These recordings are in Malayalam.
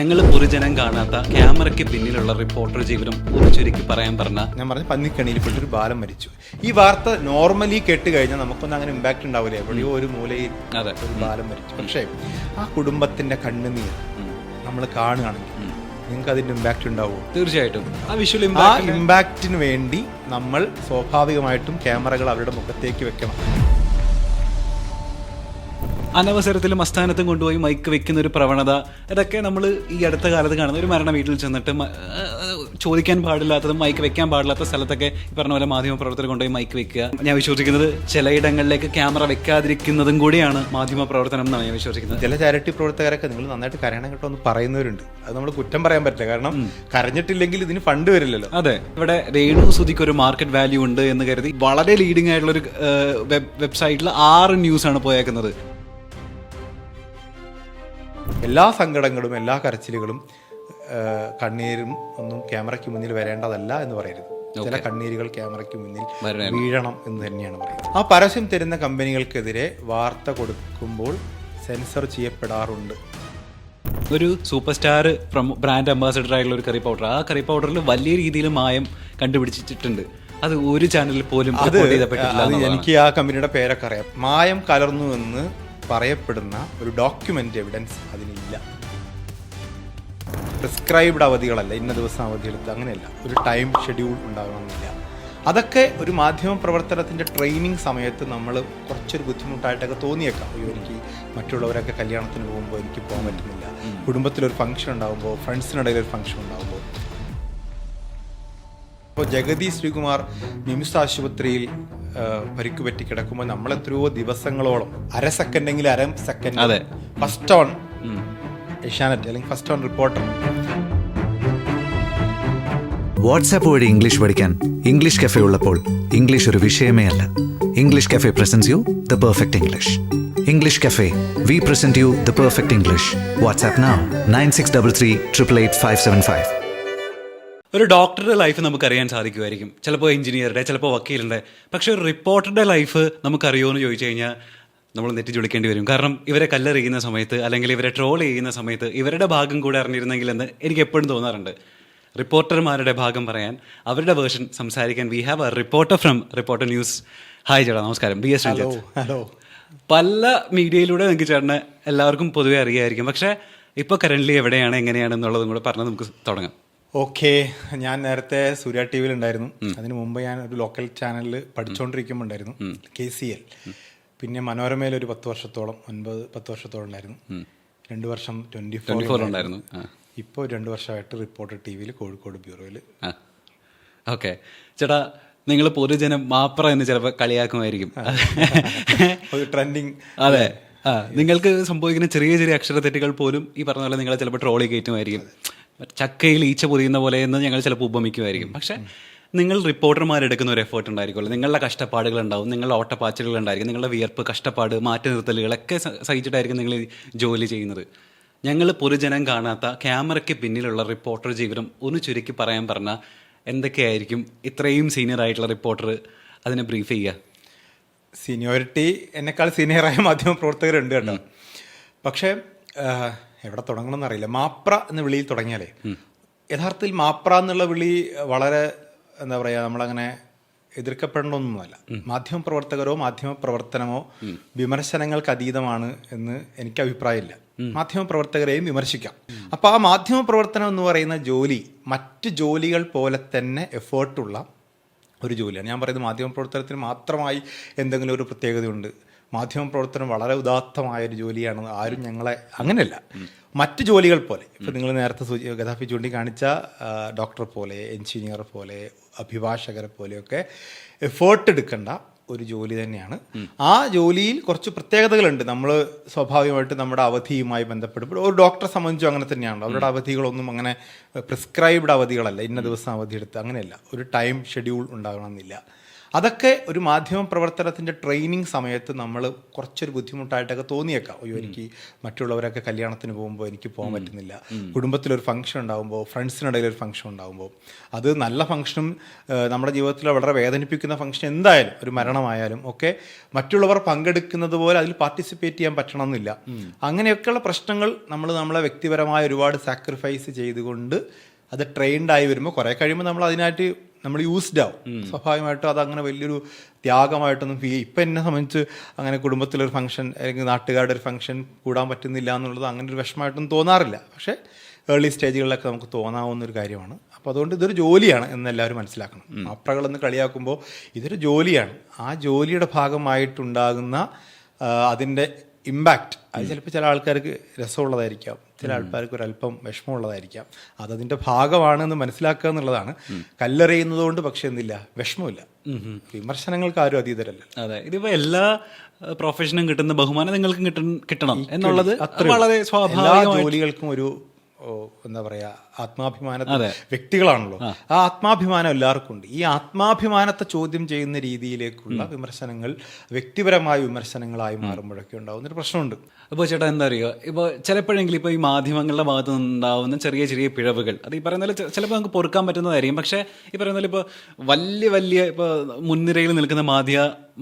ഞങ്ങൾ പൊതുജനം കാണാത്ത ക്യാമറയ്ക്ക് പിന്നിലുള്ള റിപ്പോർട്ടർ ജീവിതം ഒരു ചുരുക്കി പറയാൻ പറഞ്ഞ ഞാൻ പറഞ്ഞ പന്നിക്കണിയിൽപ്പെട്ടൊരു ബാലൻ മരിച്ചു. ഈ വാർത്ത നോർമലി കേട്ട് കഴിഞ്ഞാൽ നമുക്കൊന്നും അങ്ങനെ ഇമ്പാക്ട് ഉണ്ടാവില്ല. എവിടെയോ ഒരു മൂലയിൽ ഒരു ബാലൻ മരിച്ചു. പക്ഷേ ആ കുടുംബത്തിന്റെ കണ്ണുനീർ നമ്മൾ കാണുകയാണെങ്കിൽ നിങ്ങൾക്ക് അതിന്റെ ഇമ്പാക്ട് ഉണ്ടാവുമോ? തീർച്ചയായിട്ടും ആ ഇമ്പാക്റ്റിന് വേണ്ടി നമ്മൾ സ്വാഭാവികമായിട്ടും ക്യാമറകൾ അവരുടെ മുഖത്തേക്ക് വെക്കണം. അനവസരത്തിലും അസ്ഥാനത്തും കൊണ്ടുപോയി മൈക്ക് വെക്കുന്ന ഒരു പ്രവണത, ഇതൊക്കെ നമ്മൾ ഈ അടുത്ത കാലത്ത് കാണുന്ന ഒരു മരണ വീട്ടിൽ ചെന്നിട്ട് ചോദിക്കാൻ പാടില്ലാത്തതും മൈക്ക് വെക്കാൻ പാടില്ലാത്ത സ്ഥലത്തൊക്കെ ഈ പറഞ്ഞ പോലെ മാധ്യമപ്രവർത്തകർ കൊണ്ടുപോയി മൈക്ക് വെക്കുക. ഞാൻ വിശ്വസിക്കുന്നത് ചിലയിടങ്ങളിലേക്ക് ക്യാമറ വെക്കാതിരിക്കുന്നതും കൂടിയാണ് മാധ്യമ പ്രവർത്തനം എന്നാണ് ഞാൻ വിശ്വസിക്കുന്നത്. ചില ചാരിറ്റി പ്രവർത്തകരൊക്കെ നിങ്ങൾ നന്നായിട്ട് കരയണം കേട്ടോ എന്ന് പറയുന്നവരുണ്ട്. അത് നമ്മൾ കുറ്റം പറയാൻ പറ്റില്ല, കാരണം കരഞ്ഞിട്ടില്ലെങ്കിൽ ഇതിന് ഫണ്ട് വരില്ലല്ലോ. അതെ, ഇവിടെ രേണു സുധിക്ക് ഒരു മാർക്കറ്റ് വാല്യൂ ഉണ്ട് എന്ന് കരുതി വളരെ ലീഡിംഗ് ആയിട്ടുള്ള ഒരു വെബ്സൈറ്റിൽ 6 ന്യൂസാണ് പോയേക്കുന്നത്. എല്ലാ സങ്കടങ്ങളും എല്ലാ കരച്ചിലുകളും കണ്ണീരും ഒന്നും ക്യാമറയ്ക്ക് മുന്നിൽ വരേണ്ടതല്ല എന്ന് പറയരുത്. ചില കണ്ണീരുകൾ ക്യാമറയ്ക്ക് മുന്നിൽ വീഴണം എന്ന് തന്നെയാണ് പറയുന്നത്. ആ പരസ്യം തരുന്ന കമ്പനികൾക്കെതിരെ വാർത്ത കൊടുക്കുമ്പോൾ സെൻസർ ചെയ്യപ്പെടാറുണ്ട്. ഒരു സൂപ്പർ സ്റ്റാർ ബ്രാൻഡ് അംബാസിഡർ ആയിട്ടുള്ള ഒരു കറി പൗഡർ, ആ കറി പൗഡറിൽ വലിയ രീതിയിൽ മായം കണ്ടുപിടിച്ചിട്ടുണ്ട്. അത് ഒരു ചാനലിൽ പോലും എനിക്ക് ആ കമ്പനിയുടെ പേരൊക്കെ അറിയാം. മായം കലർന്നു എന്ന് പറയപ്പെടുന്ന ഒരു ഡോക്യുമെന്റ് എവിഡൻസ് അതിനില്ല. പ്രിസ്ക്രൈബ്ഡ് അവധികളല്ല, ഇന്ന ദിവസം അവധിയെടുത്ത് അങ്ങനെയല്ല, ഒരു ടൈം ഷെഡ്യൂൾ ഉണ്ടാകണമെന്നില്ല. അതൊക്കെ ഒരു മാധ്യമ പ്രവർത്തനത്തിൻ്റെ ട്രെയിനിങ് സമയത്ത് നമ്മൾ കുറച്ചൊരു ബുദ്ധിമുട്ടായിട്ടൊക്കെ തോന്നിയേക്കാം. അയ്യോ, എനിക്ക് മറ്റുള്ളവരൊക്കെ കല്യാണത്തിന് പോകുമ്പോൾ എനിക്ക് പോകാൻ പറ്റുന്നില്ല, കുടുംബത്തിലൊരു ഫംഗ്ഷൻ ഉണ്ടാകുമ്പോൾ, ഫ്രണ്ട്സിനിടയിൽ ഒരു ഫംഗ്ഷൻ ഉണ്ടാകുമ്പോൾ. ഇപ്പോൾ ജഗതി ശ്രീകുമാർ മിംസ് ആശുപത്രിയിൽ പരിക്ക് പറ്റി കിടക്കുമ്പോൾ നമ്മൾ എത്രയോ ദിവസങ്ങളോളം അര സെക്കൻഡ് ഫസ്റ്റ് ഓൺ ഏഷ്യാനെറ്റ് അല്ലെങ്കിൽ ഫസ്റ്റ് ഓൺ റിപ്പോർട്ടർ വാട്സാപ്പ് വഴി ഇംഗ്ലീഷ് പഠിക്കാൻ ഇംഗ്ലീഷ് കഫേ ഉള്ളപ്പോൾ ഇംഗ്ലീഷ് ഒരു വിഷയമേ അല്ല. English cafe presents you the perfect English. English cafe, we present you the perfect English. WhatsApp now 9633388575. ഒരു ഡോക്ടറുടെ ലൈഫ് നമുക്കറിയാൻ സാധിക്കുമായിരിക്കും, ചിലപ്പോൾ എഞ്ചിനീയറുടെ, ചിലപ്പോൾ വക്കീലിൻ്റെ. പക്ഷെ ഒരു റിപ്പോർട്ടറുടെ ലൈഫ് നമുക്കറിയുമോ എന്ന് ചോദിച്ചു കഴിഞ്ഞാൽ നമ്മൾ നെറ്റി ചുളിക്കേണ്ടി വരും. കാരണം ഇവരെ കല്ലെറിയുന്ന സമയത്ത് അല്ലെങ്കിൽ ഇവരെ ട്രോൾ ചെയ്യുന്ന സമയത്ത് ഇവരുടെ ഭാഗം കൂടെ അറിഞ്ഞിരുന്നെങ്കിൽ എന്ന് എനിക്ക് എപ്പോഴും തോന്നാറുണ്ട്. റിപ്പോർട്ടർമാരുടെ ഭാഗം പറയാൻ, അവരുടെ വേർഷൻ സംസാരിക്കാൻ we have A reporter from reporter news. Hi ചേട്ടാ, നമസ്കാരം. B S Sreejith. ഹലോ. പല മീഡിയയിലൂടെ നിങ്ങൾക്ക് ചേട്ടനെ എല്ലാവർക്കും പൊതുവെ അറിയായിരിക്കും. പക്ഷേ ഇപ്പോൾ കറൻ്റ്ലി എവിടെയാണ്, എങ്ങനെയാണ് എന്നുള്ളതും കൂടെ പറഞ്ഞ് നമുക്ക് തുടങ്ങാം. ഓക്കെ, ഞാൻ നേരത്തെ സൂര്യ ടി വിയിൽ ഉണ്ടായിരുന്നു. അതിന് മുമ്പ് ഞാൻ ഒരു ലോക്കൽ ചാനലിൽ പഠിച്ചുകൊണ്ടിരിക്കുമ്പോൾ ഉണ്ടായിരുന്നു, KCL. പിന്നെ മനോരമയിൽ ഒരു 10 വർഷത്തോളം 9-10 വർഷത്തോളം ഉണ്ടായിരുന്നു. 2 വർഷം 24 ഉണ്ടായിരുന്നു. ഇപ്പോൾ 2 വർഷമായിട്ട് റിപ്പോർട്ടർ ടി വിയിൽ കോഴിക്കോട് ബ്യൂറോയിൽ. ഓക്കെ ചേട്ടാ, നിങ്ങൾ പൊതുജനം മാപ്ര എന്ന് ചിലപ്പോൾ കളിയാക്കുമായിരിക്കും. ട്രെൻഡിങ്. അതെ, നിങ്ങൾക്ക് സംഭവിക്കുന്ന ചെറിയ ചെറിയ അക്ഷരത്തെറ്റുകൾ പോലും ഈ പറഞ്ഞ പോലെ നിങ്ങളെ ചിലപ്പോൾ ട്രോളി കയറ്റുമായിരിക്കും. ചക്കയിൽ ഈച്ച പൊതിയുന്ന പോലെ എന്ന് ഞങ്ങൾ ചിലപ്പോൾ ഉപമിക്കുമായിരിക്കും. പക്ഷേ നിങ്ങൾ റിപ്പോർട്ടർമാരെടുക്കുന്ന ഒരു എഫേർട്ട് ഉണ്ടായിരിക്കുമല്ലോ, നിങ്ങളുടെ കഷ്ടപ്പാടുകൾ ഉണ്ടാവും, നിങ്ങളുടെ ഓട്ടപ്പാച്ചിലുകൾ ഉണ്ടായിരിക്കും, നിങ്ങളുടെ വിയർപ്പ്, കഷ്ടപ്പാട്, മാറ്റി നിർത്തലുകളൊക്കെ സഹിച്ചിട്ടായിരിക്കും നിങ്ങൾ ഈ ജോലി ചെയ്യുന്നത്. ഞങ്ങൾ പൊതുജനം കാണാത്ത ക്യാമറയ്ക്ക് പിന്നിലുള്ള റിപ്പോർട്ടർ ജീവിതം ഒന്ന് ചുരുക്കി പറയാൻ പറഞ്ഞാൽ എന്തൊക്കെയായിരിക്കും? ഇത്രയും സീനിയർ ആയിട്ടുള്ള റിപ്പോർട്ടർ അതിനെ ബ്രീഫ് ചെയ്യുക. സീനിയോറിറ്റി എന്നെക്കാൾ സീനിയറായ മാധ്യമ പ്രവർത്തകരുണ്ട് കേട്ടോ. പക്ഷേ എവിടെ തുടങ്ങണമെന്ന് അറിയില്ല. മാപ്ര എന്ന വിളിയിൽ തുടങ്ങിയാലേ, യഥാർത്ഥത്തിൽ മാപ്ര എന്നുള്ള വിളി വളരെ എന്താ പറയുക, നമ്മളങ്ങനെ എതിർക്കപ്പെടണമെന്നൊന്നുമല്ല. മാധ്യമ പ്രവർത്തകരോ മാധ്യമ പ്രവർത്തനമോ വിമർശനങ്ങൾക്ക് അതീതമാണ് എന്ന് എനിക്ക് അഭിപ്രായമില്ല. മാധ്യമ പ്രവർത്തകരെയും വിമർശിക്കാം. അപ്പോൾ ആ മാധ്യമ പ്രവർത്തനം എന്ന് പറയുന്ന ജോലി മറ്റ് ജോലികൾ പോലെ തന്നെ എഫേർട്ടുള്ള ഒരു ജോലിയാണ്. ഞാൻ പറയുന്നത് മാധ്യമ പ്രവർത്തനത്തിന് മാത്രമായി എന്തെങ്കിലും ഒരു പ്രത്യേകതയുണ്ട്, മാധ്യമപ്രവർത്തനം വളരെ ഉദാത്തമായൊരു ജോലിയാണ്, ആരും ഞങ്ങളെ അങ്ങനെയല്ല. മറ്റ് ജോലികൾ പോലെ, ഇപ്പം നിങ്ങൾ നേരത്തെ ഗദാഫി ചൂണ്ടിക്കാണിച്ച ഡോക്ടർ പോലെ, എഞ്ചിനീയർ പോലെ, അഭിഭാഷകരെ പോലെയൊക്കെ എഫേർട്ട് എടുക്കേണ്ട ഒരു ജോലി തന്നെയാണ്. ആ ജോലിയിൽ കുറച്ച് പ്രത്യേകതകളുണ്ട്. നമ്മൾ സ്വാഭാവികമായിട്ട് നമ്മുടെ അവധിയുമായി ബന്ധപ്പെടുമ്പോൾ ഒരു ഡോക്ടറെ സംബന്ധിച്ചും അങ്ങനെ തന്നെയാണ്. അവരുടെ അവധികളൊന്നും അങ്ങനെ പ്രിസ്ക്രൈബ്ഡ് അവധികളല്ല, ഇന്ന ദിവസം അവധിയെടുത്ത് അങ്ങനെയല്ല, ഒരു ടൈം ഷെഡ്യൂൾ ഉണ്ടാകണമെന്നില്ല. അതൊക്കെ ഒരു മാധ്യമ പ്രവർത്തനത്തിൻ്റെ ട്രെയിനിങ് സമയത്ത് നമ്മൾ കുറച്ചൊരു ബുദ്ധിമുട്ടായിട്ടൊക്കെ തോന്നിയേക്കാം. അയ്യോ, എനിക്ക് മറ്റുള്ളവരൊക്കെ കല്യാണത്തിന് പോകുമ്പോൾ എനിക്ക് പോകാൻ പറ്റുന്നില്ല, കുടുംബത്തിലൊരു ഫംഗ്ഷൻ ഉണ്ടാകുമ്പോൾ, ഫ്രണ്ട്സിനിടയിൽ ഒരു ഫംഗ്ഷൻ ഉണ്ടാകുമ്പോൾ, അത് നല്ല ഫംഗ്ഷനും നമ്മുടെ ജീവിതത്തിൽ വളരെ വേദനിപ്പിക്കുന്ന ഫംഗ്ഷൻ എന്തായാലും, ഒരു മരണമായാലും ഒക്കെ മറ്റുള്ളവർ പങ്കെടുക്കുന്നത് പോലെ അതിൽ പാർട്ടിസിപ്പേറ്റ് ചെയ്യാൻ പറ്റണമെന്നില്ല. അങ്ങനെയൊക്കെയുള്ള പ്രശ്നങ്ങൾ നമ്മളെ വ്യക്തിപരമായ ഒരുപാട് സാക്രിഫൈസ് ചെയ്തുകൊണ്ട് അത് ട്രെയിൻഡായി വരുമ്പോൾ കുറേ കഴിയുമ്പോൾ നമ്മൾ അതിനായിട്ട് നമ്മൾ യൂസ്ഡ് ആവും. സ്വാഭാവികമായിട്ടും അതങ്ങനെ വലിയൊരു ത്യാഗമായിട്ടൊന്നും ഇപ്പം എന്നെ സംബന്ധിച്ച് അങ്ങനെ കുടുംബത്തിലൊരു ഫംഗ്ഷൻ അല്ലെങ്കിൽ നാട്ടുകാരുടെ ഒരു ഫംഗ്ഷൻ കൂടാൻ പറ്റുന്നില്ല എന്നുള്ളത് അങ്ങനെ ഒരു വിഷമമായിട്ടൊന്നും തോന്നാറില്ല. പക്ഷേ ഏർലി സ്റ്റേജുകളിലൊക്കെ നമുക്ക് തോന്നാവുന്ന ഒരു കാര്യമാണ്. അപ്പോൾ അതുകൊണ്ട് ഇതൊരു ജോലിയാണ് എന്നെല്ലാവരും മനസ്സിലാക്കണം. മാപ്രകളെന്ന് കളിയാക്കുമ്പോൾ ഇതൊരു ജോലിയാണ്. ആ ജോലിയുടെ ഭാഗമായിട്ടുണ്ടാകുന്ന അതിൻ്റെ ഇമ്പാക്റ്റ് അത് ചിലപ്പോൾ ചില ആൾക്കാർക്ക് രസമുള്ളതായിരിക്കാം, ചില ആൾക്കാർക്ക് ഒരല്പം വിഷമമുള്ളതായിരിക്കാം. അതതിൻ്റെ ഭാഗമാണെന്ന് മനസ്സിലാക്കുക എന്നുള്ളതാണ്. കല്ലെറിയുന്നതുകൊണ്ട് പക്ഷെ എന്തില്ല, വിഷമമില്ല. വിമർശനങ്ങൾക്ക് ആരും അതീതരല്ല. അതെ, ഇതിപ്പോ എല്ലാ പ്രൊഫഷനും കിട്ടുന്ന ബഹുമാനം നിങ്ങൾക്കും കിട്ടണം എന്നുള്ളത് വളരെ സ്വാഭാവിക. ജോലികൾക്കും ഒരു എന്താ പറയാ, ആത്മാഭിമാനത്തെ വ്യക്തികളാണല്ലോ. ആ ആത്മാഭിമാനം എല്ലാവർക്കും ഉണ്ട്. ഈ ആത്മാഭിമാനത്തെ ചോദ്യം ചെയ്യുന്ന രീതിയിലേക്കുള്ള വിമർശനങ്ങൾ വ്യക്തിപരമായ വിമർശനങ്ങളായി മാറുമ്പോഴൊക്കെ ഉണ്ടാവുന്നൊരു പ്രശ്നമുണ്ട്. അപ്പോൾ ചേട്ടാ എന്താ അറിയുക, ഇപ്പോൾ ചിലപ്പോഴെങ്കിലും ഇപ്പോൾ ഈ മാധ്യമങ്ങളുടെ ഭാഗത്ത് നിന്നുണ്ടാവുന്ന ചെറിയ ചെറിയ പിഴവുകൾ അത് ഈ പറയുന്ന പോലെ ചിലപ്പോൾ നമുക്ക് പൊറുക്കാൻ പറ്റുന്നതായിരിക്കും. പക്ഷേ ഈ പറയുന്ന പോലെ ഇപ്പോൾ വലിയ ഇപ്പോൾ മുൻനിരയിൽ നിൽക്കുന്ന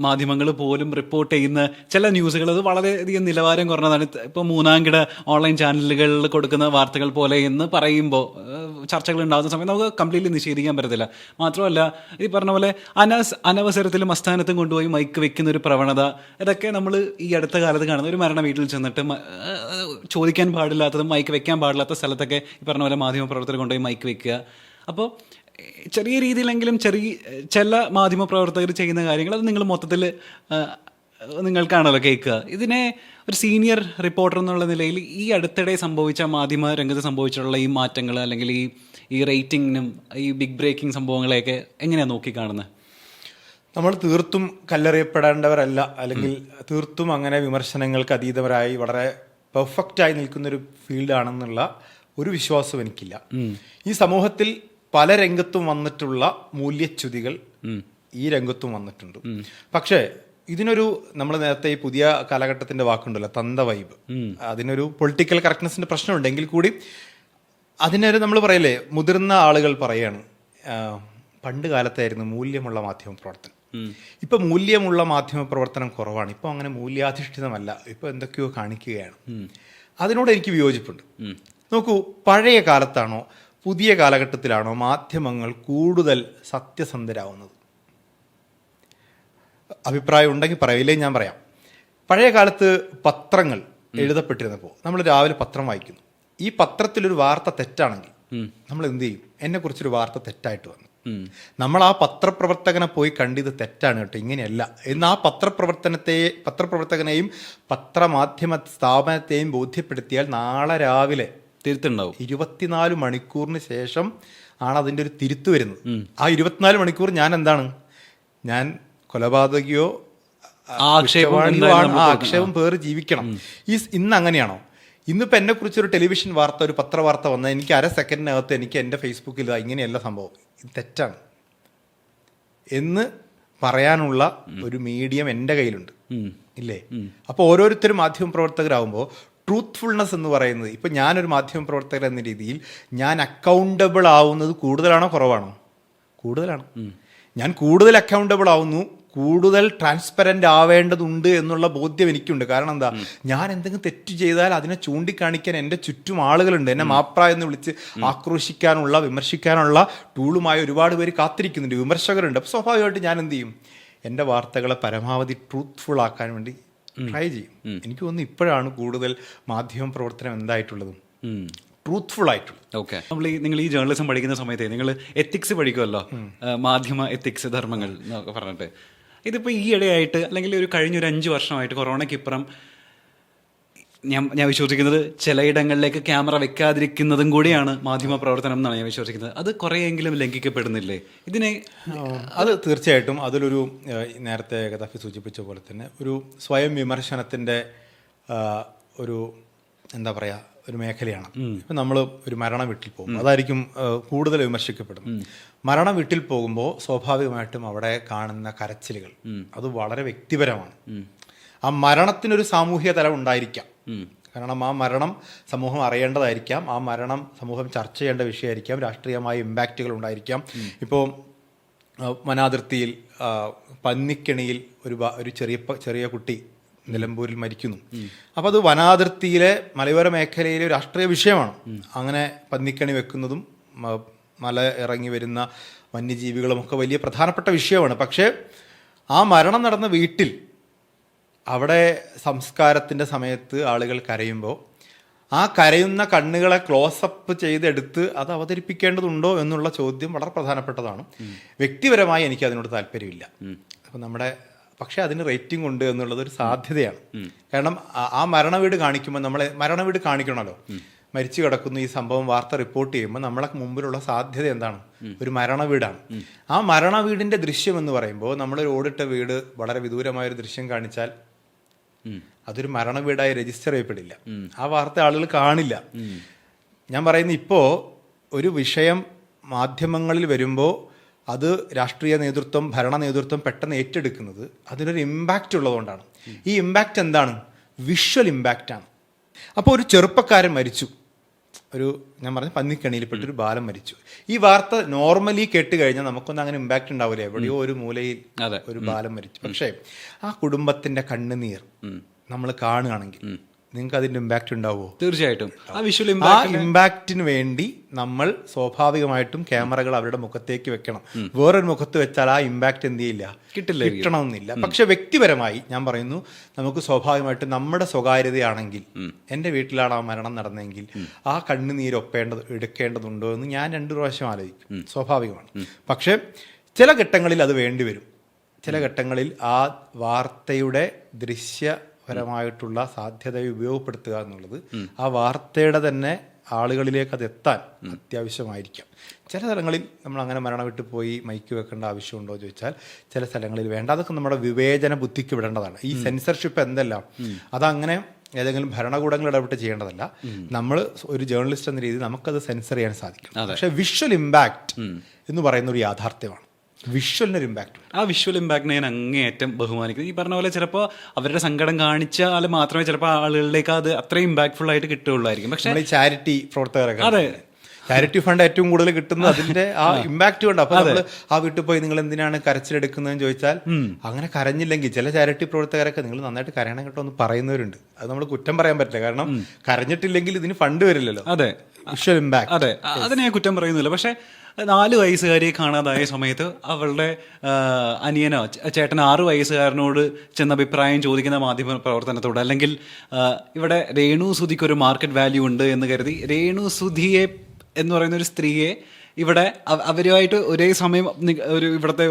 മാധ്യമങ്ങൾ പോലും റിപ്പോർട്ട് ചെയ്യുന്ന ചില ന്യൂസുകൾ അത് വളരെയധികം നിലവാരം കുറഞ്ഞതാണ്. ഇപ്പോൾ മൂന്നാംകിട ഓൺലൈൻ ചാനലുകളിൽ കൊടുക്കുന്ന വാർത്തകൾ പോലെ എന്ന് പറയുമ്പോൾ ചർച്ചകൾ ഉണ്ടാകുന്ന സമയത്ത് നമുക്ക് കംപ്ലീറ്റ്ലി നിഷേധിക്കാൻ പറ്റത്തില്ല. മാത്രമല്ല ഈ പറഞ്ഞ പോലെ അനവസരത്തിലും അസ്ഥാനത്തും കൊണ്ടുപോയി മൈക്ക് വെക്കുന്ന ഒരു പ്രവണത, ഇതൊക്കെ നമ്മൾ ഈ അടുത്ത കാലത്ത് കാണുന്ന ഒരു മരണ വീട്ടിൽ ചെന്നിട്ട് ചോദിക്കാൻ പാടില്ലാത്തതും മൈക്ക് വെക്കാൻ പാടില്ലാത്ത സ്ഥലത്തൊക്കെ ഈ പറഞ്ഞ പോലെ മാധ്യമപ്രവർത്തകർ കൊണ്ടുപോയി മൈക്ക് വെക്കുക. അപ്പോൾ ചെറിയ രീതിയിലെങ്കിലും ചില മാധ്യമപ്രവർത്തകർ ചെയ്യുന്ന കാര്യങ്ങൾ അത് നിങ്ങൾ മൊത്തത്തിൽ നിങ്ങൾക്കാണല്ലോ കേൾക്കുക. ഇതിനെ ഒരു സീനിയർ റിപ്പോർട്ടർ എന്നുള്ള നിലയിൽ ഈ അടുത്തിടെ സംഭവിച്ച മാധ്യമ രംഗത്ത് സംഭവിച്ചിട്ടുള്ള ഈ മാറ്റങ്ങൾ അല്ലെങ്കിൽ ഈ റേറ്റിങ്ങിനും ഈ ബിഗ് ബ്രേക്കിംഗ് സംഭവങ്ങളെയൊക്കെ എങ്ങനെയാണ് നോക്കിക്കാണുന്നത്? നമ്മൾ തീർത്തും കല്ലെറിയപ്പെടേണ്ടവരല്ല, അല്ലെങ്കിൽ തീർത്തും അങ്ങനെ വിമർശനങ്ങൾക്ക് അതീതവരായി വളരെ പെർഫെക്റ്റായി നിൽക്കുന്നൊരു ഫീൽഡാണെന്നുള്ള ഒരു വിശ്വാസം എനിക്കില്ല. ഈ സമൂഹത്തിൽ പല രംഗത്തും വന്നിട്ടുള്ള മൂല്യച്യുതികൾ ഈ രംഗത്തും വന്നിട്ടുണ്ട്. പക്ഷേ ഇതിനൊരു നമ്മൾ നേരത്തെ ഈ പുതിയ കാലഘട്ടത്തിന്റെ വാക്കുണ്ടല്ലോ, തന്ത വൈബ്, അതിനൊരു പൊളിറ്റിക്കൽ കറക്റ്റ്നെസിന്റെ പ്രശ്നമുണ്ടെങ്കിൽ കൂടി അതിനൊരു നമ്മൾ പറയല്ലേ, മുതിർന്ന ആളുകൾ പറയാണ് പണ്ട് കാലത്തായിരുന്നു മൂല്യമുള്ള മാധ്യമ പ്രവർത്തനം. ഇപ്പൊ മൂല്യമുള്ള മാധ്യമ പ്രവർത്തനം കുറവാണ്. ഇപ്പൊ അങ്ങനെ മൂല്യാധിഷ്ഠിതമല്ല, ഇപ്പൊ എന്തൊക്കെയോ കാണിക്കുകയാണ്. അതിനോട് എനിക്ക് വിയോജിപ്പുണ്ട്. നോക്കൂ, പഴയ കാലത്താണോ പുതിയ കാലഘട്ടത്തിലാണോ മാധ്യമങ്ങൾ കൂടുതൽ സത്യസന്ധരാകുന്നത്? അഭിപ്രായം ഉണ്ടെങ്കിൽ പറയില്ലേ, ഞാൻ പറയാം. പഴയ കാലത്ത് പത്രങ്ങൾ എഴുതപ്പെട്ടിരുന്നപ്പോൾ നമ്മൾ രാവിലെ പത്രം വായിക്കുന്നു. ഈ പത്രത്തിലൊരു വാർത്ത തെറ്റാണെങ്കിൽ നമ്മൾ എന്ത് ചെയ്യും? എന്നെക്കുറിച്ചൊരു വാർത്ത തെറ്റായിട്ട് വന്നു, നമ്മൾ ആ പത്രപ്രവർത്തകനെ പോയി കണ്ടിത് തെറ്റാണ് കേട്ടോ, ഇങ്ങനെയല്ല എന്ന് ആ പത്രപ്രവർത്തകനെയും പത്രമാധ്യമ സ്ഥാപനത്തെയും ബോധ്യപ്പെടുത്തിയാൽ നാളെ രാവിലെ തിരുത്തുണ്ടാവും. 24 മണിക്കൂറിന് ശേഷം ആണ് അതിൻ്റെ ഒരു തിരുത്ത് വരുന്നത്. ആ 24 മണിക്കൂർ ഞാൻ കൊലപാതകയോ ആക്ഷേപം പേര് ജീവിക്കണം. ഇന്ന് അങ്ങനെയാണോ? ഇന്നിപ്പോൾ എന്നെക്കുറിച്ചൊരു ടെലിവിഷൻ വാർത്ത, ഒരു പത്രവാർത്ത വന്നാൽ എനിക്ക് അര സെക്കൻഡിനകത്ത് എനിക്ക് എൻ്റെ ഫേസ്ബുക്കിൽ ഇങ്ങനെയല്ല സംഭവം, ഇത് തെറ്റാണ് എന്ന് പറയാനുള്ള ഒരു മീഡിയം എൻ്റെ കയ്യിലുണ്ട്, ഇല്ലേ? അപ്പോൾ ഓരോരുത്തരും മാധ്യമ പ്രവർത്തകരാകുമ്പോൾ ട്രൂത്ത്ഫുൾനെസ് എന്ന് പറയുന്നത്, ഇപ്പം ഞാനൊരു മാധ്യമ പ്രവർത്തകർ എന്ന രീതിയിൽ ഞാൻ അക്കൗണ്ടബിൾ ആവുന്നത് കൂടുതലാണോ കുറവാണോ? കൂടുതലാണ്. ഞാൻ കൂടുതൽ അക്കൗണ്ടബിൾ ആവുന്നു, കൂടുതൽ ട്രാൻസ്പെറൻ്റ് ആവേണ്ടതുണ്ട് എന്നുള്ള ബോധ്യം എനിക്കുണ്ട്. കാരണം എന്താ, ഞാൻ എന്തെങ്കിലും തെറ്റ് ചെയ്താൽ അതിനെ ചൂണ്ടിക്കാണിക്കാൻ എൻ്റെ ചുറ്റും ആളുകളുണ്ട്. എന്നെ മാപ്ര എന്ന് വിളിച്ച് ആക്രോശിക്കാനുള്ള, വിമർശിക്കാനുള്ള ടൂളുമായി ഒരുപാട് പേര് കാത്തിരിക്കുന്നുണ്ട്, വിമർശകരുണ്ട്. അപ്പോൾ സ്വാഭാവികമായിട്ട് ഞാൻ എന്ത് ചെയ്യും? എൻ്റെ വാർത്തകളെ പരമാവധി ട്രൂത്ത്ഫുൾ ആക്കാൻ വേണ്ടി ട്രൈ ചെയ്യും. എനിക്ക് തോന്നുന്നു ഇപ്പോഴാണ് കൂടുതൽ മാധ്യമ പ്രവർത്തനം എന്തായിട്ടുള്ളതും ട്രൂത്ത്ഫുൾ ആയിട്ടുള്ളത്. ഓക്കെ, നിങ്ങൾ ഈ ജേർണലിസം പഠിക്കുന്ന സമയത്ത് നിങ്ങൾ എത്തിക്സ് പഠിക്കുമല്ലോ, മാധ്യമ എത്തിക്സ് ധർമ്മങ്ങൾ എന്നൊക്കെ പറഞ്ഞിട്ട്. ഇതിപ്പോൾ ഈ ഇടയായിട്ട് അല്ലെങ്കിൽ കഴിഞ്ഞൊരു 5 വർഷമായിട്ട് കൊറോണയ്ക്കിപ്പുറം ഞാൻ വിശ്വസിക്കുന്നത് ചിലയിടങ്ങളിലേക്ക് ക്യാമറ വെക്കാതിരിക്കുന്നതും കൂടിയാണ് മാധ്യമ പ്രവർത്തനം എന്നാണ് ഞാൻ വിശ്വസിക്കുന്നത്. അത് കുറേയെങ്കിലും ലംഘിക്കപ്പെടുന്നില്ലേ ഇതിനെ? അത് തീർച്ചയായിട്ടും അതിലൊരു നേരത്തെ ഗദാഫി സൂചിപ്പിച്ച പോലെ തന്നെ ഒരു സ്വയം വിമർശനത്തിൻ്റെ ഒരു എന്താ പറയുക, ഒരു മേഖലയാണ്. ഇപ്പം നമ്മൾ ഒരു മരണ വീട്ടിൽ പോകും, അതായിരിക്കും കൂടുതൽ വിമർശിക്കപ്പെടുന്നത്. മരണ വീട്ടിൽ പോകുമ്പോൾ സ്വാഭാവികമായിട്ടും അവിടെ കാണുന്ന കരച്ചിലുകൾ അത് വളരെ വ്യക്തിപരമാണ്. ആ മരണത്തിനൊരു സാമൂഹിക തലം ഉണ്ടായിരിക്കാം, കാരണം ആ മരണം സമൂഹം അറിയേണ്ടതായിരിക്കാം, ആ മരണം സമൂഹം ചർച്ച ചെയ്യേണ്ട വിഷയമായിരിക്കാം, രാഷ്ട്രീയമായ ഇമ്പാക്റ്റുകൾ ഉണ്ടായിരിക്കാം. ഇപ്പോൾ വനാതിർത്തിയിൽ പന്നിക്കെണിയിൽ ഒരു ചെറിയ കുട്ടി നിലമ്പൂരിൽ മരിക്കുന്നു. അപ്പോൾ അത് വനാതിർത്തിയിലെ മലയോര മേഖലയിലെ രാഷ്ട്രീയ വിഷയമാണ്. അങ്ങനെ പന്നിക്കണി വെക്കുന്നതും മല ഇറങ്ങി വരുന്ന വന്യജീവികളുമൊക്കെ വലിയ പ്രധാനപ്പെട്ട വിഷയമാണ്. പക്ഷേ ആ മരണം നടന്ന വീട്ടിൽ അവിടെ സംസ്കാരത്തിൻ്റെ സമയത്ത് ആളുകൾ കരയുമ്പോൾ ആ കരയുന്ന കണ്ണുകളെ ക്ലോസപ്പ് ചെയ്തെടുത്ത് അത് അവതരിപ്പിക്കേണ്ടതുണ്ടോ എന്നുള്ള ചോദ്യം വളരെ പ്രധാനപ്പെട്ടതാണ്. വ്യക്തിപരമായി എനിക്ക് അതിനോട് താല്പര്യമില്ല. അപ്പം പക്ഷേ അതിന് റേറ്റിംഗ് ഉണ്ട് എന്നുള്ളത് ഒരു സാധ്യതയാണ്. കാരണം ആ മരണവീട് കാണിക്കുമ്പോൾ മരണവീട് കാണിക്കണമല്ലോ. മരിച്ചു കിടക്കുന്ന ഈ സംഭവം വാർത്ത റിപ്പോർട്ട് ചെയ്യുമ്പോൾ നമ്മളെ മുമ്പിലുള്ള സാധ്യത എന്താണ്? ഒരു മരണവീടാണ്. ആ മരണവീടിന്റെ ദൃശ്യം എന്ന് പറയുമ്പോൾ നമ്മളൊരു ഓടിട്ട വീട് വളരെ വിദൂരമായൊരു ദൃശ്യം കാണിച്ചാൽ അതൊരു മരണവീടായി രജിസ്റ്റർ ചെയ്യപ്പെടില്ല. ആ വാർത്ത ആളുകൾ കാണില്ല. ഞാൻ പറയുന്നത്, ഇപ്പോൾ ഒരു വിഷയം മാധ്യമങ്ങളിൽ വരുമ്പോൾ അത് രാഷ്ട്രീയ നേതൃത്വം, ഭരണ നേതൃത്വം പെട്ടെന്ന് ഏറ്റെടുക്കുന്നത് അതിനൊരു ഇമ്പാക്റ്റ് ഉള്ളതുകൊണ്ടാണ്. ഈ ഇമ്പാക്റ്റ് എന്താണ്? വിഷ്വൽ ഇമ്പാക്റ്റാണ്. അപ്പോൾ ഒരു ചെറുപ്പക്കാരൻ മരിച്ചു, ഞാൻ പറഞ്ഞ പന്നിക്കണിയിൽപ്പെട്ടൊരു ബാലൻ മരിച്ചു. ഈ വാർത്ത നോർമലി കേട്ട് കഴിഞ്ഞാൽ നമുക്കൊന്നും അങ്ങനെ ഇമ്പാക്റ്റ് ഉണ്ടാവില്ല. എവിടെയോ ഒരു മൂലയിൽ ഒരു ബാലൻ മരിച്ചു. പക്ഷേ ആ കുടുംബത്തിന്റെ കണ്ണുനീർ നമ്മൾ കാണുകയാണെങ്കിൽ നിങ്ങൾക്ക് അതിന്റെ ഇമ്പാക്റ്റ് ഉണ്ടാവുമോ? തീർച്ചയായിട്ടും. ആ ഇമ്പാക്റ്റിന് വേണ്ടി നമ്മൾ സ്വാഭാവികമായിട്ടും ക്യാമറകൾ അവരുടെ മുഖത്തേക്ക് വെക്കണം. വേറൊരു മുഖത്ത് വെച്ചാൽ ആ ഇമ്പാക്റ്റ് എന്ത് ചെയ്യില്ല, കിട്ടണമെന്നില്ല. പക്ഷെ വ്യക്തിപരമായി ഞാൻ പറയുന്നു, നമുക്ക് സ്വാഭാവികമായിട്ടും നമ്മുടെ സ്വകാര്യതയാണെങ്കിൽ, എൻ്റെ വീട്ടിലാണ് ആ മരണം നടന്നെങ്കിൽ ആ കണ്ണുനീര് എടുക്കേണ്ടതുണ്ടോ എന്ന് ഞാൻ 2 പ്രാവശ്യം ആലോചിക്കും. സ്വാഭാവികമാണ്. പക്ഷെ ചില ഘട്ടങ്ങളിൽ അത് വേണ്ടിവരും. ചില ഘട്ടങ്ങളിൽ ആ വാർത്തയുടെ പരമായിട്ടുള്ള സാധ്യതയെ ഉപയോഗപ്പെടുത്തുക എന്നുള്ളത് ആ വാർത്തയുടെ തന്നെ ആളുകളിലേക്ക് അത് എത്താൻ അത്യാവശ്യമായിരിക്കാം. ചില സ്ഥലങ്ങളിൽ നമ്മൾ അങ്ങനെ മരണം വിട്ട് പോയി മൈക്ക് വെക്കേണ്ട ആവശ്യമുണ്ടോ എന്ന് ചോദിച്ചാൽ ചില സ്ഥലങ്ങളിൽ വേണ്ട. അതൊക്കെ നമ്മുടെ വിവേചന ബുദ്ധിക്ക് വിടേണ്ടതാണ്. ഈ സെൻസർഷിപ്പ് എന്തെല്ലാം അതങ്ങനെ ഏതെങ്കിലും ഭരണകൂടങ്ങൾ ഇടപെട്ട് ചെയ്യേണ്ടതല്ല. നമ്മൾ ഒരു ജേർണലിസ്റ്റ് എന്ന രീതിയിൽ നമുക്കത് സെൻസർ ചെയ്യാൻ സാധിക്കും. പക്ഷേ വിഷ്വൽ ഇമ്പാക്റ്റ് എന്ന് പറയുന്ന ഒരു യാഥാർത്ഥ്യമാണ്. വിഷ്വലിനൊരു ഇമ്പാക്റ്റ്. ആ വിഷ്വൽ ഇമ്പാക്റ്റിനെ ഞാൻ അങ്ങേയറ്റം ബഹുമാനിക്കുന്നു. ഈ പറഞ്ഞ പോലെ ചിലപ്പോൾ അവരുടെ സങ്കടം കാണിച്ചാൽ മാത്രമേ ചിലപ്പോൾ ആളുകളിലേക്ക് അത് അത്രയും ഇമ്പാക്ട്ഫുൾ ആയിട്ട് കിട്ടുകയുള്ളായിരിക്കും. പക്ഷേ ചാരിറ്റി പ്രവർത്തകരൊക്കെ, അതെ, ചാരിറ്റി ഫണ്ട് ഏറ്റവും കൂടുതൽ കിട്ടുന്നത് അതിന്റെ ആ ഇമ്പാക്റ്റ് കൊണ്ട്. അപ്പൊ നമ്മൾ ആ വീട്ടിൽ പോയി നിങ്ങൾ എന്തിനാണ് കരച്ചിലെടുക്കുന്നതെന്ന് ചോദിച്ചാൽ, അങ്ങനെ കരഞ്ഞില്ലെങ്കിൽ ചില ചാരിറ്റി പ്രവർത്തകരൊക്കെ നിങ്ങൾ നന്നായിട്ട് കരയണം കേട്ടോ എന്ന് പറയുന്നവരുണ്ട്. അത് നമ്മൾ കുറ്റം പറയാൻ പറ്റില്ല, കാരണം കരഞ്ഞിട്ടില്ലെങ്കിൽ ഇതിന് ഫണ്ട് വരില്ലല്ലോ. അതെ, വിഷ്വൽ ഇമ്പാക്ട്. അതെ, അതിനെ ഞാൻ കുറ്റം പറയുന്നില്ല. പക്ഷെ 4 വയസ്സുകാരിയെ കാണാതായ സമയത്ത് അവളുടെ അനിയനോ ചേട്ടൻ 6 വയസ്സുകാരനോട് ചെന്ന അഭിപ്രായം ചോദിക്കുന്ന മാധ്യമ പ്രവർത്തനത്തോട്, അല്ലെങ്കിൽ ഇവിടെ രേണു സുധിക്ക് ഒരു മാർക്കറ്റ് വാല്യൂ ഉണ്ട് എന്ന് കരുതി രേണു സുധിയെ എന്ന് പറയുന്ന ഒരു സ്ത്രീയെ ഇവിടെ അവരുമായിട്ട് ഒരേ സമയം ഇവിടുത്തെ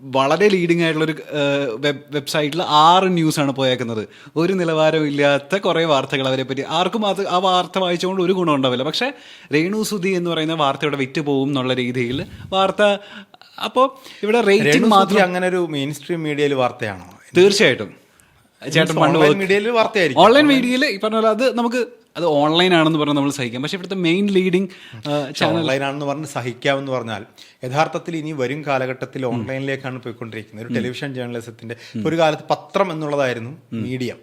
വളരെ ലീഡിംഗ് ആയിട്ടുള്ളൊരു വെബ്സൈറ്റിൽ 6 ന്യൂസാണ് പോയേക്കുന്നത്. ഒരു നിലവാരവും ഇല്ലാത്ത കുറേ വാർത്തകൾ അവരെ പറ്റി. ആർക്കും ആ വാർത്ത വായിച്ചുകൊണ്ട് ഒരു ഗുണം ഉണ്ടാവില്ല. പക്ഷേ രേണു സുധി എന്ന് പറയുന്ന വാർത്തയുടെ വിറ്റ് പോകും എന്നുള്ള രീതിയിൽ വാർത്ത. അപ്പോൾ ഇവിടെ റേറ്റിംഗ് മാത്രം അങ്ങനെ ഒരു മെയിൻ സ്ട്രീം മീഡിയയിൽ വാർത്തയാണോ? തീർച്ചയായിട്ടും ചേട്ടൻ ഓൺലൈൻ മീഡിയയിൽ വാർത്തയായിരിക്കും. ഓൺലൈൻ മീഡിയയിൽ ഈ പറഞ്ഞ പോലെ അത് ഓൺലൈൻ ആണെന്ന് പറഞ്ഞാൽ നമ്മൾ സഹിക്കാം. പക്ഷെ ഇവിടുത്തെ മെയിൻ ലീഡിങ് ഓൺലൈൻ ആണെന്ന് പറഞ്ഞ് സഹിക്കാമെന്ന് പറഞ്ഞാൽ യഥാർത്ഥത്തിൽ ഇനി വരും കാലഘട്ടത്തിൽ ഓൺലൈനിലേക്കാണ് പോയിക്കൊണ്ടിരിക്കുന്നത്. ഒരു ടെലിവിഷൻ ജേർണലിസത്തിന്റെ ഒരു കാലത്ത് പത്രം എന്നുള്ളതായിരുന്നു മീഡിയം.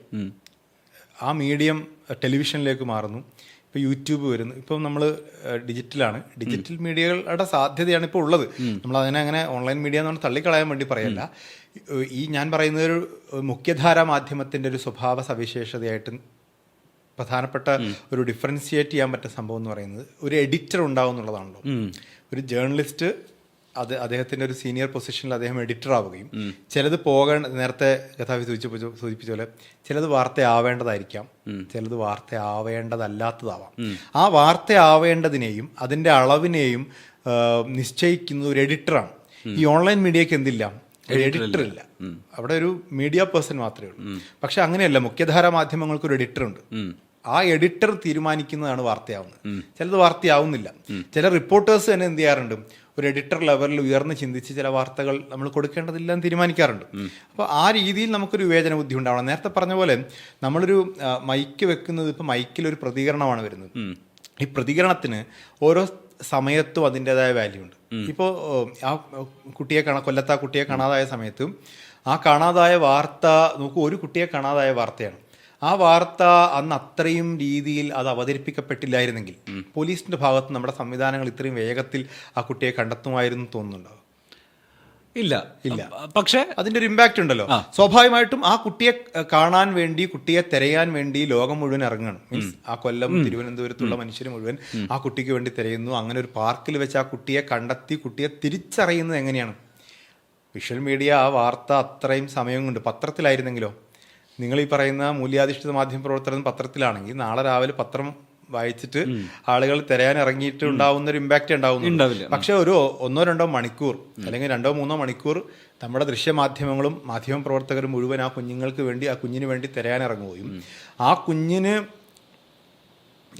ആ മീഡിയം ടെലിവിഷനിലേക്ക് മാറുന്നു. ഇപ്പോൾ യൂട്യൂബ് വരുന്നു. ഇപ്പം നമ്മൾ ഡിജിറ്റലാണ്. ഡിജിറ്റൽ മീഡിയകളുടെ സാധ്യതയാണ് ഇപ്പോൾ ഉള്ളത്. നമ്മൾ അതിനെ അങ്ങനെ ഓൺലൈൻ മീഡിയ എന്ന് പറഞ്ഞാൽ തള്ളിക്കളയാൻ വേണ്ടി പറയല്ല. ഈ ഞാൻ പറയുന്നത് ഒരു മുഖ്യധാരാ മാധ്യമത്തിൻ്റെ ഒരു സ്വഭാവ സവിശേഷതയായിട്ട് പ്രധാനപ്പെട്ട ഒരു ഡിഫറൻഷിയേറ്റ് ചെയ്യാൻ പറ്റുന്ന സംഭവം എന്ന് പറയുന്നത് ഒരു എഡിറ്റർ ഉണ്ടാവും എന്നുള്ളതാണല്ലോ. ഒരു ജേർണലിസ്റ്റ് അദ്ദേഹത്തിന്റെ ഒരു സീനിയർ പൊസിഷനിൽ അദ്ദേഹം എഡിറ്റർ ആവുകയും ചിലത് നേരത്തെ കഥാവി സൂചിപ്പിച്ച പോലെ ചിലത് വാർത്തയാവേണ്ടതായിരിക്കാം, ചിലത് വാർത്തയാവേണ്ടതല്ലാത്തതാവാം. ആ വാർത്തയാവേണ്ടതിനെയും അതിന്റെ അളവിനെയും നിശ്ചയിക്കുന്ന ഒരു എഡിറ്ററാണ്. ഈ ഓൺലൈൻ മീഡിയക്ക് എന്തില്ല, എഡിറ്റർ ഇല്ല. അവിടെ ഒരു മീഡിയ പേഴ്സൺ മാത്രമേ ഉള്ളൂ. പക്ഷെ അങ്ങനെയല്ല, മുഖ്യധാരാ മാധ്യമങ്ങൾക്ക് ഒരു എഡിറ്റർ ഉണ്ട്. ആ എഡിറ്റർ തീരുമാനിക്കുന്നതാണ് വാർത്തയാവുന്നത്. ചിലത് വാർത്തയാവുന്നില്ല. ചില റിപ്പോർട്ടേഴ്സ് തന്നെ എന്ത് ചെയ്യാറുണ്ട്, ഒരു എഡിറ്റർ ലെവലിൽ ഉയർന്ന് ചിന്തിച്ച് ചില വാർത്തകൾ നമ്മൾ കൊടുക്കേണ്ടതില്ല എന്ന് തീരുമാനിക്കാറുണ്ട്. അപ്പോൾ ആ രീതിയിൽ നമുക്കൊരു വിവേചന ബുദ്ധി ഉണ്ടാവണം. നേരത്തെ പറഞ്ഞ പോലെ നമ്മളൊരു മൈക്ക് വെക്കുന്നത് ഇപ്പോൾ മൈക്കിലൊരു പ്രതികരണമാണ് വരുന്നത്. ഈ പ്രതികരണത്തിന് ഓരോ സമയത്തും അതിൻ്റെതായ വാല്യൂ ഉണ്ട്. ഇപ്പോൾ ആ കുട്ടിയെ കൊല്ലത്ത് ആ കുട്ടിയെ കാണാതായ സമയത്ത് ആ കാണാതായ വാർത്ത നോക്കൂ, ഒരു കുട്ടിയെ കാണാതായ വാർത്തയാണ്. ആ വാർത്ത അന്ന് അത്രയും രീതിയിൽ അത് അവതരിപ്പിക്കപ്പെട്ടില്ലായിരുന്നെങ്കിൽ പോലീസിന്റെ ഭാഗത്ത് നമ്മുടെ സംവിധാനങ്ങൾ ഇത്രയും വേഗത്തിൽ ആ കുട്ടിയെ കണ്ടെത്തുമായിരുന്നു തോന്നുന്നുണ്ടോ? ഇല്ല. പക്ഷേ അതിന്റെ ഒരു ഇമ്പാക്റ്റ് ഉണ്ടല്ലോ. സ്വാഭാവികമായിട്ടും ആ കുട്ടിയെ കാണാൻ വേണ്ടി, കുട്ടിയെ തിരയാൻ വേണ്ടി ലോകം മുഴുവൻ ഇറങ്ങണം. മീൻസ് ആ കൊല്ലം തിരുവനന്തപുരത്തുള്ള മനുഷ്യർ മുഴുവൻ ആ കുട്ടിക്ക് വേണ്ടി തിരയുന്നു. അങ്ങനെ ഒരു പാർക്കിൽ വെച്ച് ആ കുട്ടിയെ കണ്ടെത്തി കുട്ടിയെ തിരിച്ചറിയുന്നത് എങ്ങനെയാണ്? വിഷ്വൽ മീഡിയ ആ വാർത്ത അത്രയും സമയം കൊണ്ട്, പത്രത്തിലായിരുന്നെങ്കിലോ, നിങ്ങൾ ഈ പറയുന്ന മൂല്യാധിഷ്ഠിത മാധ്യമ പ്രവർത്തനം പത്രത്തിലാണെങ്കിൽ നാളെ രാവിലെ പത്രം വായിച്ചിട്ട് ആളുകൾ തിരയാൻ ഇറങ്ങിയിട്ട് ഉണ്ടാവുന്ന ഒരു ഇമ്പാക്റ്റ് ഉണ്ടാവില്ല. പക്ഷെ ഒരു 1-2 മണിക്കൂർ അല്ലെങ്കിൽ 2-3 മണിക്കൂർ നമ്മുടെ ദൃശ്യമാധ്യമങ്ങളും മാധ്യമ പ്രവർത്തകരും മുഴുവൻ ആ കുഞ്ഞുങ്ങൾക്ക് വേണ്ടി, ആ കുഞ്ഞിന് വേണ്ടി തിരയാൻ ഇറങ്ങുകയും ആ കുഞ്ഞിന്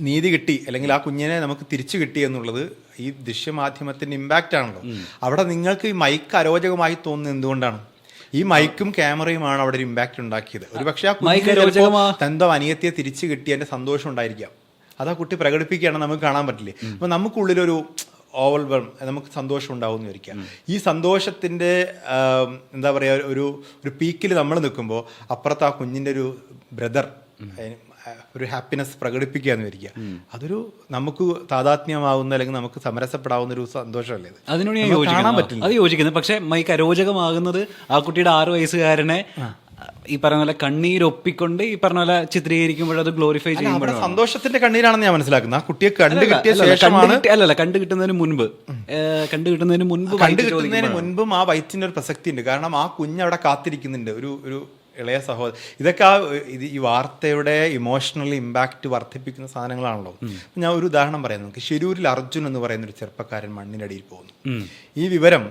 നീതി കിട്ടി അല്ലെങ്കിൽ ആ കുഞ്ഞിനെ നമുക്ക് തിരിച്ചു കിട്ടി എന്നുള്ളത് ഈ ദൃശ്യമാധ്യമത്തിന്റെ ഇമ്പാക്റ്റ് ആണല്ലോ. അവിടെ നിങ്ങൾക്ക് ഈ മൈക്ക് അരോചകമായി തോന്നുന്നത് എന്തുകൊണ്ടാണ്? ഈ മൈക്കും ക്യാമറയുമാണ് അവിടെ ഒരു ഇമ്പാക്റ്റ് ഉണ്ടാക്കിയത്. ഒരു പക്ഷേ ആ തന്റെ അനിയത്തിയെ തിരിച്ചു കിട്ടിയതിന്റെ സന്തോഷം ഉണ്ടായിരിക്കാം. അത് ആ കുട്ടി പ്രകടിപ്പിക്കുകയാണെങ്കിൽ നമുക്ക് കാണാൻ പറ്റില്ലേ? അപ്പൊ നമുക്കുള്ളിലൊരു ഓവർവെൽം, നമുക്ക് സന്തോഷം ഉണ്ടാവും എന്ന് വിചാരിക്കാം. ഈ സന്തോഷത്തിന്റെ എന്താ പറയുക, ഒരു പീക്കിൽ നമ്മൾ നിൽക്കുമ്പോൾ അപ്പുറത്ത് ആ കുഞ്ഞിന്റെ ഒരു ബ്രദർ ഒരു ഹാപ്പിനെസ് പ്രകടിപ്പിക്കുക എന്ന് വിചാരിക്കുക. അതൊരു നമുക്ക് താതാത്മ്യമാവുന്ന അല്ലെങ്കിൽ നമുക്ക് സമരസപ്പെടാവുന്ന ഒരു സന്തോഷമല്ലേ? അതിനോട് ഞാൻ യോജിക്കുന്നു. പക്ഷെ മൈക്ക് അരോചകമാകുന്നത് ആ കുട്ടിയുടെ 6 വയസ്സുകാരനെ ഈ പറഞ്ഞ പോലെ കണ്ണീരൊപ്പിക്കൊണ്ട് ഈ പറഞ്ഞ പോലെ ചിത്രീകരിക്കുമ്പോൾ അത് ഗ്ലോറിഫൈ ചെയ്യുമ്പോൾ സന്തോഷത്തിന്റെ കണ്ണീരാണെന്ന് ഞാൻ മനസ്സിലാക്കുന്നത്. ആ കുട്ടിയെ കണ്ടുകിട്ടിയ ശേഷമാണ്, കണ്ടുകിട്ടുന്നതിന് മുൻപും ആ വയറ്റിന്റെ ഒരു പ്രസക്തി ഉണ്ട്. കാരണം ആ കുഞ്ഞ് അവിടെ കാത്തിരിക്കുന്നുണ്ട്, ഒരു ഇളയ സഹോദരൻ. ഇതൊക്കെ ഈ വാർത്തയുടെ ഇമോഷണൽ ഇമ്പാക്റ്റ് വർദ്ധിപ്പിക്കുന്ന സാധനങ്ങളാണല്ലോ. ഞാൻ ഒരു ഉദാഹരണം പറയാം. നമുക്ക് ശിരൂരിൽ അർജുൻ എന്ന് പറയുന്ന ഒരു ചെറുപ്പക്കാരൻ മണ്ണിനടിയിൽ പോകുന്നു. ഈ വിവരം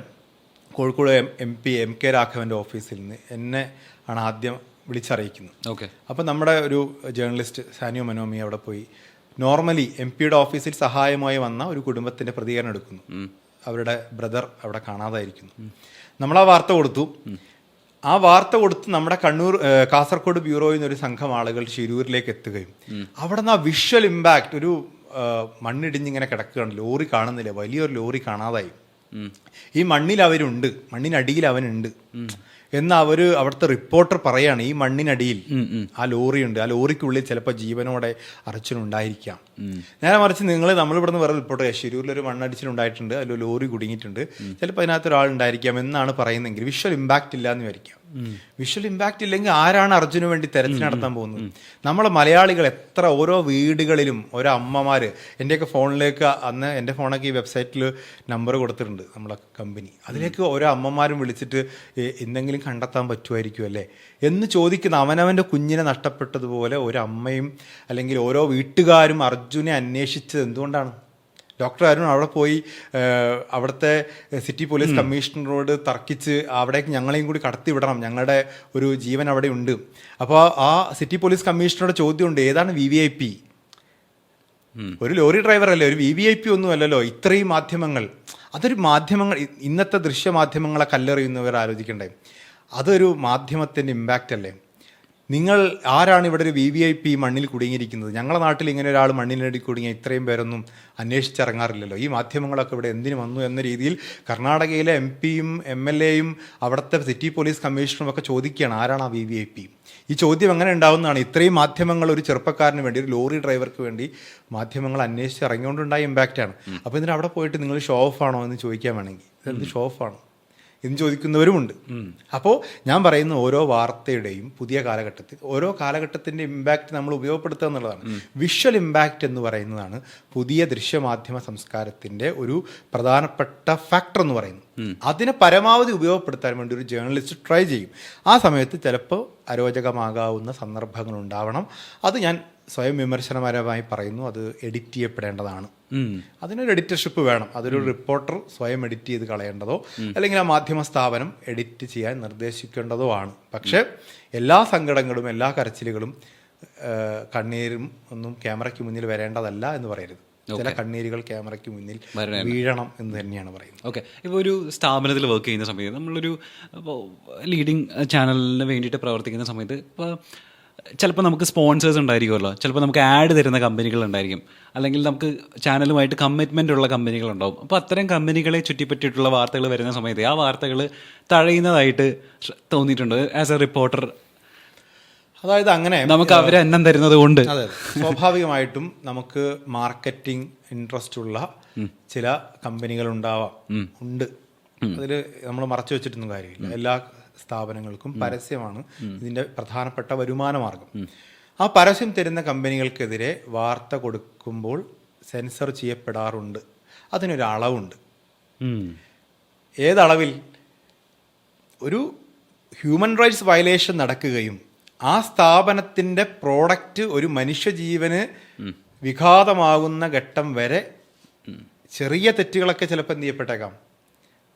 കോഴിക്കോട് MP MK രാഘവന്റെ ഓഫീസിൽ നിന്ന് എന്നെ ആണ് ആദ്യം വിളിച്ചറിയിക്കുന്നത്. അപ്പം നമ്മുടെ ഒരു ജേർണലിസ്റ്റ് സാനിയോ മനോമി അവിടെ പോയി നോർമലി MP ഓഫീസിൽ സഹായമായി വന്ന ഒരു കുടുംബത്തിന്റെ പ്രതികരണം എടുക്കുന്നു. അവരുടെ ബ്രദർ അവിടെ കാണാതായിരിക്കുന്നു. നമ്മൾ ആ വാർത്ത കൊടുത്തു. ആ വാർത്ത കൊടുത്ത് നമ്മുടെ കാസർഗോഡ് ബ്യൂറോയിൽ നിന്ന് ഒരു സംഘം ആളുകൾ ശിരൂരിലേക്ക് എത്തുകയും അവിടെ നിന്ന് ആ വിഷ്വൽ ഇമ്പാക്റ്റ്, ഒരു മണ്ണിടിഞ്ഞിങ്ങനെ കിടക്കുകയാണ്, ലോറി കാണുന്നില്ല, വലിയൊരു ലോറി കാണാതായി. ഈ മണ്ണിൽ അവരുണ്ട്, മണ്ണിനടിയിൽ അവനുണ്ട് എന്ന് അവിടുത്തെ റിപ്പോർട്ടർ പറയാണ്. ഈ മണ്ണിനടിയിൽ ആ ലോറിയുണ്ട്, ആ ലോറിക്കുള്ളിൽ ചിലപ്പോൾ ജീവനോടെ അർജുനുണ്ടായിരിക്കാം. നേരെ മറിച്ച് നമ്മളിവിടുന്ന് വേറെ റിപ്പോർട്ട് ചെയ്യാം, ശിരൂരിലൊരു മണ്ണടിച്ചിലുണ്ടായിട്ടുണ്ട്, അതിൽ ലോറി കുടുങ്ങിയിട്ടുണ്ട്, ചിലപ്പോൾ അതിനകത്ത് ഒരാളുണ്ടായിരിക്കാം എന്നാണ് പറയുന്നെങ്കിൽ വിഷ്വൽ ഇമ്പാക്റ്റ് ഇല്ല എന്ന് വിചാരിക്കാം. വിഷ്വൽ ഇമ്പാക്റ്റ് ഇല്ലെങ്കിൽ ആരാണ് അർജുന് വേണ്ടി തെരച്ചിൽ നടത്താൻ പോകുന്നത്? നമ്മളെ മലയാളികൾ എത്ര ഓരോ വീടുകളിലും ഓരോ അമ്മമാര്, എൻ്റെയൊക്കെ ഫോണിലേക്ക് അന്ന് എൻ്റെ ഫോണൊക്കെ ഈ വെബ്സൈറ്റിൽ നമ്പർ കൊടുത്തിട്ടുണ്ട് നമ്മളെ കമ്പനി, അതിലേക്ക് ഓരോ അമ്മമാരും വിളിച്ചിട്ട് എന്തെങ്കിലും കണ്ടെത്താൻ പറ്റുമായിരിക്കും അല്ലേ എന്ന് ചോദിക്കുന്ന, അവനവൻ്റെ കുഞ്ഞിനെ നഷ്ടപ്പെട്ടതുപോലെ ഒരു അമ്മയും അല്ലെങ്കിൽ ഓരോ വീട്ടുകാരും അർജുനെ അന്വേഷിച്ചത് എന്തുകൊണ്ടാണ്? ഡോക്ടർ അരുൺ അവിടെ പോയി അവിടുത്തെ സിറ്റി പോലീസ് കമ്മീഷണറോട് തർക്കിച്ച് അവിടേക്ക് ഞങ്ങളെയും കൂടി കടത്തി വിടണം, ഞങ്ങളുടെ ഒരു ജീവൻ അവിടെ ഉണ്ട്. അപ്പോൾ ആ സിറ്റി പോലീസ് കമ്മീഷണറുടെ ചോദ്യമുണ്ട്, ഏതാണ് VVIP? ഒരു ലോറി ഡ്രൈവർ അല്ലേ, ഒരു VVIP ഒന്നും അല്ലല്ലോ. ഇത്രയും മാധ്യമങ്ങൾ, അതൊരു മാധ്യമങ്ങൾ, ഇന്നത്തെ ദൃശ്യമാധ്യമങ്ങളെ കല്ലെറിയുന്നവർ ആലോചിക്കണ്ടേ? അതൊരു മാധ്യമത്തിൻ്റെ ഇമ്പാക്റ്റ് അല്ലേ? നിങ്ങൾ ആരാണ് ഇവിടെ ഒരു VVIP മണ്ണിൽ കുടുങ്ങിയിരിക്കുന്നത്? ഞങ്ങളുടെ നാട്ടിൽ ഇങ്ങനെ ഒരാൾ മണ്ണിനടി കുടുങ്ങിയ ഇത്രയും പേരൊന്നും അന്വേഷിച്ചിറങ്ങാറില്ലല്ലോ. ഈ മാധ്യമങ്ങളൊക്കെ ഇവിടെ എന്തിനു വന്നു എന്ന രീതിയിൽ കർണാടകയിലെ MPയും MLAയും അവിടുത്തെ സിറ്റി പോലീസ് കമ്മീഷണറും ഒക്കെ ചോദിക്കുകയാണ്, ആരാണ് ആ VVIP? ഈ ചോദ്യം എങ്ങനെ ഉണ്ടാവുന്നതാണ്? ഇത്രയും മാധ്യമങ്ങൾ ഒരു ചെറുപ്പക്കാരന് വേണ്ടി, ഒരു ലോറി ഡ്രൈവർക്ക് വേണ്ടി മാധ്യമങ്ങൾ അന്വേഷിച്ച് ഇറങ്ങിക്കൊണ്ടുണ്ടായ ഇമ്പാക്റ്റാണ്. അപ്പോൾ ഇതിന് അവിടെ പോയിട്ട് നിങ്ങൾ ഷോ ഓഫ് ആണോ എന്ന് ചോദിക്കാൻ വേണമെങ്കിൽ ഇതെന്ത് ഷോ ഓഫ് ആണോ എന്ന് ചോദിക്കുന്നവരുമുണ്ട്. അപ്പോൾ ഞാൻ പറയുന്ന ഓരോ വാർത്തയുടെയും പുതിയ കാലഘട്ടത്തിൽ ഓരോ കാലഘട്ടത്തിൻ്റെ ഇമ്പാക്റ്റ് നമ്മൾ ഉപയോഗപ്പെടുത്തുക എന്നുള്ളതാണ്. വിഷ്വൽ ഇമ്പാക്റ്റ് എന്ന് പറയുന്നതാണ് പുതിയ ദൃശ്യമാധ്യമ സംസ്കാരത്തിൻ്റെ ഒരു പ്രധാനപ്പെട്ട ഫാക്ടർ എന്ന് പറയുന്നത്. അതിനെ പരമാവധി ഉപയോഗപ്പെടുത്താൻ വേണ്ടി ഒരു ജേർണലിസ്റ്റ് ട്രൈ ചെയ്യും. ആ സമയത്ത് ചിലപ്പോൾ അരോചകമാകാവുന്ന സന്ദർഭങ്ങൾ ഉണ്ടാവണം. അത് ഞാൻ സ്വയം വിമർശനപരമായി പറയുന്നു, അത് എഡിറ്റ് ചെയ്യപ്പെടേണ്ടതാണ്. അതിനൊരു എഡിറ്റർഷിപ്പ് വേണം. അതൊരു റിപ്പോർട്ടർ സ്വയം എഡിറ്റ് ചെയ്ത് കളയേണ്ടതോ അല്ലെങ്കിൽ ആ മാധ്യമ സ്ഥാപനം എഡിറ്റ് ചെയ്യാൻ നിർദ്ദേശിക്കേണ്ടതോ ആണ്. പക്ഷേ എല്ലാ സങ്കടങ്ങളും എല്ലാ കരച്ചിലുകളും കണ്ണീരും ഒന്നും ക്യാമറയ്ക്ക് മുന്നിൽ വരേണ്ടതല്ല എന്ന് പറയരുത്. ചില കണ്ണീരുകൾ ക്യാമറയ്ക്ക് മുന്നിൽ വീഴണം എന്ന് തന്നെയാണ് പറയുന്നത്. ഓക്കെ, ഇപ്പോൾ ഒരു സ്ഥാപനത്തിൽ വർക്ക് ചെയ്യുന്ന സമയത്ത് നമ്മളൊരു ഇപ്പോൾ ലീഡിങ് ചാനലിന് വേണ്ടിയിട്ട് പ്രവർത്തിക്കുന്ന സമയത്ത് ഇപ്പോൾ ചിലപ്പോൾ നമുക്ക് സ്പോൺസേഴ്സ് ഉണ്ടായിരിക്കുമല്ലോ, ചിലപ്പോൾ നമുക്ക് ആഡ് തരുന്ന കമ്പനികൾ ഉണ്ടായിരിക്കും, അല്ലെങ്കിൽ നമുക്ക് ചാനലുമായിട്ട് കമ്മിറ്റ്മെൻ്റ് ഉള്ള കമ്പനികളുണ്ടാവും. അപ്പോൾ അത്തരം കമ്പനികളെ ചുറ്റിപ്പറ്റിയിട്ടുള്ള വാർത്തകൾ വരുന്ന സമയത്ത് ആ വാർത്തകൾ തഴയുന്നതായിട്ട് തോന്നിയിട്ടുണ്ട് ആസ് എ റിപ്പോർട്ടർ. അതായത് അങ്ങനെ നമുക്ക് അവരെ അന്നം തരുന്നത് കൊണ്ട് അതെ, സ്വാഭാവികമായിട്ടും നമുക്ക് മാർക്കറ്റിംഗ് ഇൻട്രസ്റ്റ് ഉള്ള ചില കമ്പനികൾ ഉണ്ട്. അതിൽ നമ്മൾ മറച്ചു വെച്ചിട്ടൊന്നും കാര്യമില്ല. എല്ലാ സ്ഥാപനങ്ങൾക്കും പരസ്യമാണ് ഇതിന്റെ പ്രധാനപ്പെട്ട വരുമാന മാർഗം. ആ പരസ്യം തരുന്ന കമ്പനികൾക്കെതിരെ വാർത്ത കൊടുക്കുമ്പോൾ സെൻസർ ചെയ്യപ്പെടാറുണ്ട്. അതിനൊരു അളവുണ്ട്. ഏതളവിൽ? ഒരു ഹ്യൂമൻ റൈറ്റ്സ് വയലേഷൻ നടക്കുകയും ആ സ്ഥാപനത്തിൻ്റെ പ്രോഡക്റ്റ് ഒരു മനുഷ്യജീവന് വിഘാതമാകുന്ന ഘട്ടം വരെ ചെറിയ തെറ്റുകളൊക്കെ ചിലപ്പോൾ എന്ത് ചെയ്യപ്പെട്ടേക്കാം,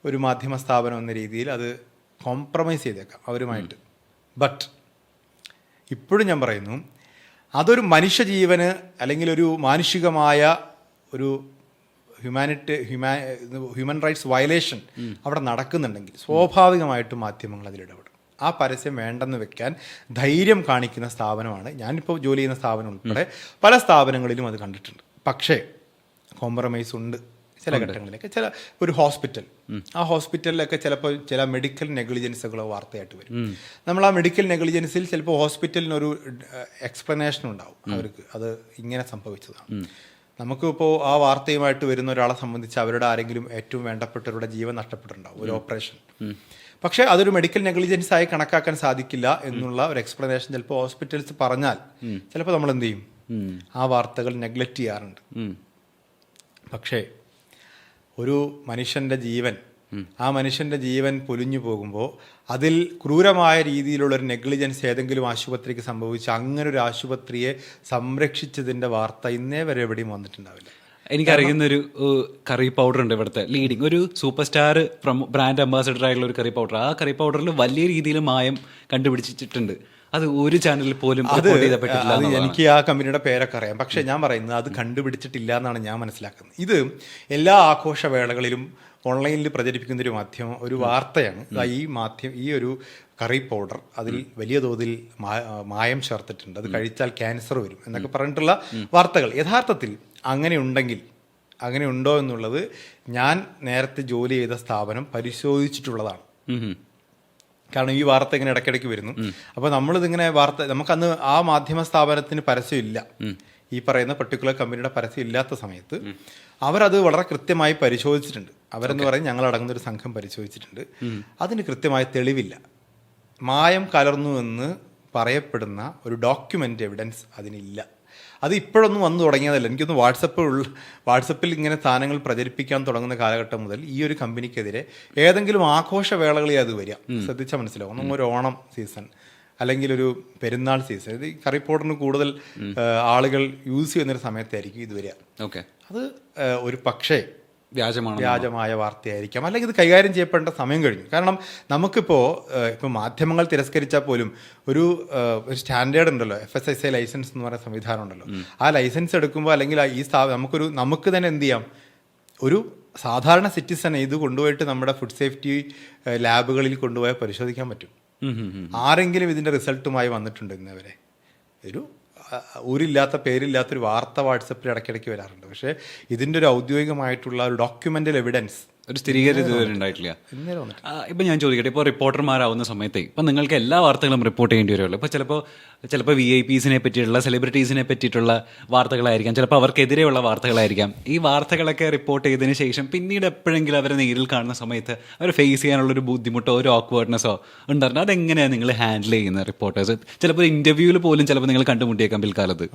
ഒരു മാധ്യമ സ്ഥാപനം എന്ന രീതിയിൽ അത് കോംപ്രമൈസ് ചെയ്തേക്കാം അവരുമായിട്ട്. ബട്ട് ഇപ്പോഴും ഞാൻ പറയുന്നു, അതൊരു മനുഷ്യജീവന് അല്ലെങ്കിൽ ഒരു മാനുഷികമായ ഒരു ഹ്യൂമൻ റൈറ്റ്സ് വയലേഷൻ അവിടെ നടക്കുന്നുണ്ടെങ്കിൽ സ്വാഭാവികമായിട്ടും മാധ്യമങ്ങൾ അതിലിടപെടും. ആ പരസ്യം വേണ്ടെന്ന് വെക്കാൻ ധൈര്യം കാണിക്കുന്ന സ്ഥാപനമാണ് ഞാനിപ്പോൾ ജോലി ചെയ്യുന്ന സ്ഥാപനം ഉൾപ്പെടെ പല സ്ഥാപനങ്ങളിലും അത് കണ്ടിട്ടുണ്ട്. പക്ഷേ കോംപ്രമൈസ് ഉണ്ട് ചില ഘട്ടങ്ങളിലൊക്കെ. ചില ഒരു ഹോസ്പിറ്റൽ, ആ ഹോസ്പിറ്റലിലൊക്കെ ചിലപ്പോൾ ചില മെഡിക്കൽ നെഗ്ലിജൻസുകളോ വാർത്തയായിട്ട് വരും. നമ്മൾ ആ മെഡിക്കൽ നെഗ്ലിജൻസിൽ ചിലപ്പോൾ ഹോസ്പിറ്റലിനൊരു എക്സ്പ്ലനേഷൻ ഉണ്ടാവും, അവർക്ക് അത് ഇങ്ങനെ സംഭവിച്ചതാണ്. നമുക്കിപ്പോൾ ആ വാർത്തയുമായിട്ട് വരുന്ന ഒരാളെ സംബന്ധിച്ച് അവരുടെ ആരെങ്കിലും ഏറ്റവും വേണ്ടപ്പെട്ടവരുടെ ജീവൻ നഷ്ടപ്പെട്ടിട്ടുണ്ടാവും, ഒരു ഓപ്പറേഷൻ. പക്ഷേ അതൊരു മെഡിക്കൽ നെഗ്ലിജൻസ് ആയി കണക്കാക്കാൻ സാധിക്കില്ല എന്നുള്ള ഒരു എക്സ്പ്ലനേഷൻ ചിലപ്പോൾ ഹോസ്പിറ്റൽസ് പറഞ്ഞാൽ ചിലപ്പോൾ നമ്മൾ എന്ത് ചെയ്യും, ആ വാർത്തകൾ നെഗ്ലക്റ്റ് ചെയ്യാറുണ്ട്. പക്ഷേ ഒരു മനുഷ്യൻ്റെ ജീവൻ, ആ മനുഷ്യൻ്റെ ജീവൻ പൊലിഞ്ഞു പോകുമ്പോൾ അതിൽ ക്രൂരമായ രീതിയിലുള്ളൊരു നെഗ്ലിജൻസ് ഏതെങ്കിലും ആശുപത്രിക്ക് സംഭവിച്ച് അങ്ങനെ ഒരു ആശുപത്രിയെ സംരക്ഷിച്ചതിൻ്റെ വാർത്ത ഇന്നേ വരെ എവിടെയും വന്നിട്ടുണ്ടാവില്ല. എനിക്കറിയുന്നൊരു കറി പൗഡർ ഉണ്ട് ഇവിടുത്തെ ലീഡിങ് ഒരു സൂപ്പർ സ്റ്റാർ ബ്രാൻഡ് അംബാസിഡർ ആയിട്ടുള്ള ഒരു കറി പൗഡർ. ആ കറി പൗഡറിൽ വലിയ രീതിയിൽ മായം കണ്ടുപിടിച്ചിട്ടുണ്ട്. അത് ഒരു ചാനലിൽ പോലും എനിക്ക് ആ കമ്പനിയുടെ പേരൊക്കെ അറിയാം. പക്ഷെ ഞാൻ പറയുന്നത് അത് കണ്ടുപിടിച്ചിട്ടില്ല എന്നാണ് ഞാൻ മനസ്സിലാക്കുന്നത്. ഇത് എല്ലാ ആഘോഷവേളകളിലും ഓൺലൈനിൽ പ്രചരിപ്പിക്കുന്ന ഒരു വാർത്തയാണ്. ഈ ഒരു കറി പൗഡർ അതിൽ വലിയ തോതിൽ മായം ചേർത്തിട്ടുണ്ട്, അത് കഴിച്ചാൽ ക്യാൻസർ വരും എന്നൊക്കെ പറഞ്ഞിട്ടുള്ള വാർത്തകൾ. യഥാർത്ഥത്തിൽ അങ്ങനെ ഉണ്ടോ എന്നുള്ളത് ഞാൻ നേരത്തെ ജോലി ചെയ്ത സ്ഥാപനം പരിശോധിച്ചിട്ടുള്ളതാണ്. കാരണം ഈ വാർത്ത ഇങ്ങനെ ഇടയ്ക്കിടയ്ക്ക് വരുന്നു. അപ്പോൾ നമ്മളിതിങ്ങനെ നമുക്കന്ന് ആ മാധ്യമ സ്ഥാപനത്തിന് പരസ്യമില്ല, ഈ പറയുന്ന പർട്ടിക്കുലർ കമ്പനിയുടെ പരസ്യം ഇല്ലാത്ത സമയത്ത് അവരത് വളരെ കൃത്യമായി പരിശോധിച്ചിട്ടുണ്ട്. അവരെന്ന് പറയും ഞങ്ങളടങ്ങുന്ന ഒരു സംഘം പരിശോധിച്ചിട്ടുണ്ട്. അതിന് കൃത്യമായ തെളിവില്ല. മായം കലർന്നു എന്ന് പറയപ്പെടുന്ന ഒരു ഡോക്യുമെൻ്റ് എവിഡൻസ് അതിനില്ല. അത് ഇപ്പോഴൊന്നും വന്നു തുടങ്ങിയതല്ല. എനിക്കൊന്ന് വാട്സപ്പിൽ ഇങ്ങനെ സാധനങ്ങൾ പ്രചരിപ്പിക്കാൻ തുടങ്ങുന്ന കാലഘട്ടം മുതൽ ഈ ഒരു കമ്പനിക്കെതിരെ ഏതെങ്കിലും ആഘോഷവേളകളിൽ അത് വരിക. ശ്രദ്ധിച്ചാൽ മനസ്സിലാവും. ഒന്നും ഒരു ഓണം സീസൺ അല്ലെങ്കിൽ ഒരു പെരുന്നാൾ സീസൺ, ഇത് കറി പൗഡറിന് കൂടുതൽ ആളുകൾ യൂസ് ചെയ്യുന്നൊരു സമയത്തായിരിക്കും ഇത് വരിക. അത് ഒരു പക്ഷേ വ്യാജമായ വാർത്തയായിരിക്കാം, അല്ലെങ്കിൽ ഇത് കൈകാര്യം ചെയ്യപ്പെടേണ്ട സമയം കഴിഞ്ഞു. കാരണം നമുക്കിപ്പോൾ മാധ്യമങ്ങൾ തിരസ്കരിച്ചാൽ പോലും ഒരു സ്റ്റാൻഡേർഡ് ഉണ്ടല്ലോ, FSSAI ലൈസൻസ് എന്ന് പറയുന്ന സംവിധാനം ഉണ്ടല്ലോ. ആ ലൈസൻസ് എടുക്കുമ്പോൾ അല്ലെങ്കിൽ നമുക്ക് തന്നെ എന്ത് ചെയ്യാം, ഒരു സാധാരണ സിറ്റിസൺ ഇത് കൊണ്ടുപോയിട്ട് നമ്മുടെ ഫുഡ് സേഫ്റ്റി ലാബുകളിൽ കൊണ്ടുപോയാൽ പരിശോധിക്കാൻ പറ്റും. ആരെങ്കിലും ഇതിൻ്റെ റിസൾട്ടുമായി വന്നിട്ടുണ്ട് ഇന്നവരെ? ഊരില്ലാത്ത പേരില്ലാത്തൊരു വാർത്ത വാട്സപ്പിൽ ഇടയ്ക്കിടയ്ക്ക് വരാറുണ്ട്. പക്ഷേ ഇതിൻ്റെ ഒരു ഔദ്യോഗികമായിട്ടുള്ള ഒരു ഡോക്യുമെൻ്റൽ എവിഡൻസ് ഒരു സ്ഥിരീകരിച്ച് ഉണ്ടായിട്ടില്ല. ഇപ്പം ഞാൻ ചോദിക്കട്ടെ, ഇപ്പോൾ റിപ്പോർട്ടർമാരാവുന്ന സമയത്ത് ഇപ്പം നിങ്ങൾക്ക് എല്ലാ വാർത്തകളും റിപ്പോർട്ട് ചെയ്യേണ്ടി വരുമല്ലോ. ഇപ്പോൾ ചിലപ്പോൾ VIPസിനെ പറ്റിയിട്ടുള്ള സെലിബ്രിറ്റീസിനെ പറ്റിയിട്ടുള്ള വാർത്തകളായിരിക്കാം, ചിലപ്പോൾ അവർക്കെതിരെയുള്ള വാർത്തകളായിരിക്കാം. ഈ വാർത്തകളൊക്കെ റിപ്പോർട്ട് ചെയ്തതിന് ശേഷം പിന്നീട് എപ്പോഴെങ്കിലും അവരെ നേരിൽ കാണുന്ന സമയത്ത് അവർ ഫേസ് ചെയ്യാനുള്ളൊരു ബുദ്ധിമുട്ടോ ഒരു ഓക്വേർഡ്നെസ്സോ ഉണ്ടായിരുന്നു. അതെങ്ങനെയാണ് നിങ്ങൾ ഹാൻഡിൽ ചെയ്യുന്നത്? റിപ്പോർട്ടേഴ്സ് ചിലപ്പോൾ ഇൻ്റർവ്യൂവിൽ പോലും ചിലപ്പോൾ നിങ്ങൾ കണ്ടുമുട്ടിയേക്കാം പിൽക്കാലത്ത്.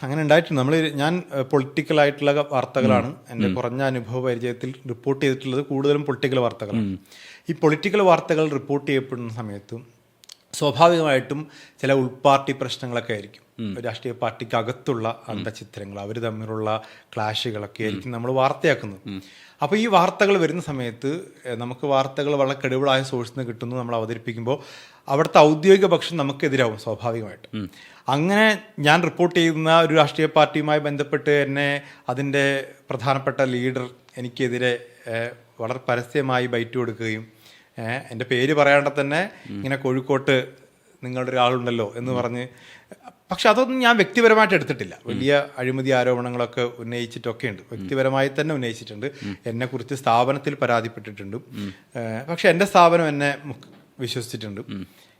അങ്ങനെ ഉണ്ടായിട്ടുണ്ട്. ഞാൻ പൊളിറ്റിക്കലായിട്ടുള്ള വാർത്തകളാണ് എൻ്റെ കുറഞ്ഞ അനുഭവ പരിചയത്തിൽ റിപ്പോർട്ട് ചെയ്തിട്ടുള്ളത്. കൂടുതലും പൊളിറ്റിക്കൽ വാർത്തകളാണ്. ഈ പൊളിറ്റിക്കൽ വാർത്തകൾ റിപ്പോർട്ട് ചെയ്യപ്പെടുന്ന സമയത്ത് സ്വാഭാവികമായിട്ടും ചില ഉൾപാർട്ടി പ്രശ്നങ്ങളൊക്കെ ആയിരിക്കും. രാഷ്ട്രീയ പാർട്ടിക്ക് അകത്തുള്ള അന്തചിത്രങ്ങൾ, അവർ തമ്മിലുള്ള ക്ലാഷുകളൊക്കെ ആയിരിക്കും നമ്മൾ വാർത്തയാക്കുന്നത്. അപ്പോൾ ഈ വാർത്തകൾ വരുന്ന സമയത്ത് നമുക്ക് വാർത്തകൾ വളരെ ക്രെഡിബിളായ സോഴ്സിൽ നിന്ന് കിട്ടുന്നു, നമ്മൾ അവതരിപ്പിക്കുമ്പോൾ അവിടുത്തെ ഔദ്യോഗിക പക്ഷം നമുക്കെതിരാവും സ്വാഭാവികമായിട്ട്. അങ്ങനെ ഞാൻ റിപ്പോർട്ട് ചെയ്യുന്ന ഒരു രാഷ്ട്രീയ പാർട്ടിയുമായി ബന്ധപ്പെട്ട് എന്നെ അതിൻ്റെ പ്രധാനപ്പെട്ട ലീഡർ എനിക്കെതിരെ വളരെ പരസ്യമായി ബൈറ്റ് കൊടുക്കുകയും എൻ്റെ പേര് പറയാണ്ട് തന്നെ ഇങ്ങനെ കോഴിക്കോട്ട് നിങ്ങളുടെ ഒരാളുണ്ടല്ലോ എന്ന് പറഞ്ഞ്, പക്ഷെ അതൊന്നും ഞാൻ വ്യക്തിപരമായിട്ട് എടുത്തിട്ടില്ല. വലിയ അഴിമതി ആരോപണങ്ങളൊക്കെ ഉന്നയിച്ചിട്ടൊക്കെ ഉണ്ട്, വ്യക്തിപരമായി തന്നെ ഉന്നയിച്ചിട്ടുണ്ട്. എന്നെക്കുറിച്ച് സ്ഥാപനത്തിൽ പരാതിപ്പെട്ടിട്ടുണ്ട്. പക്ഷെ എൻ്റെ സ്ഥാപനം എന്നെ വിശ്വസിച്ചിട്ടുണ്ട്,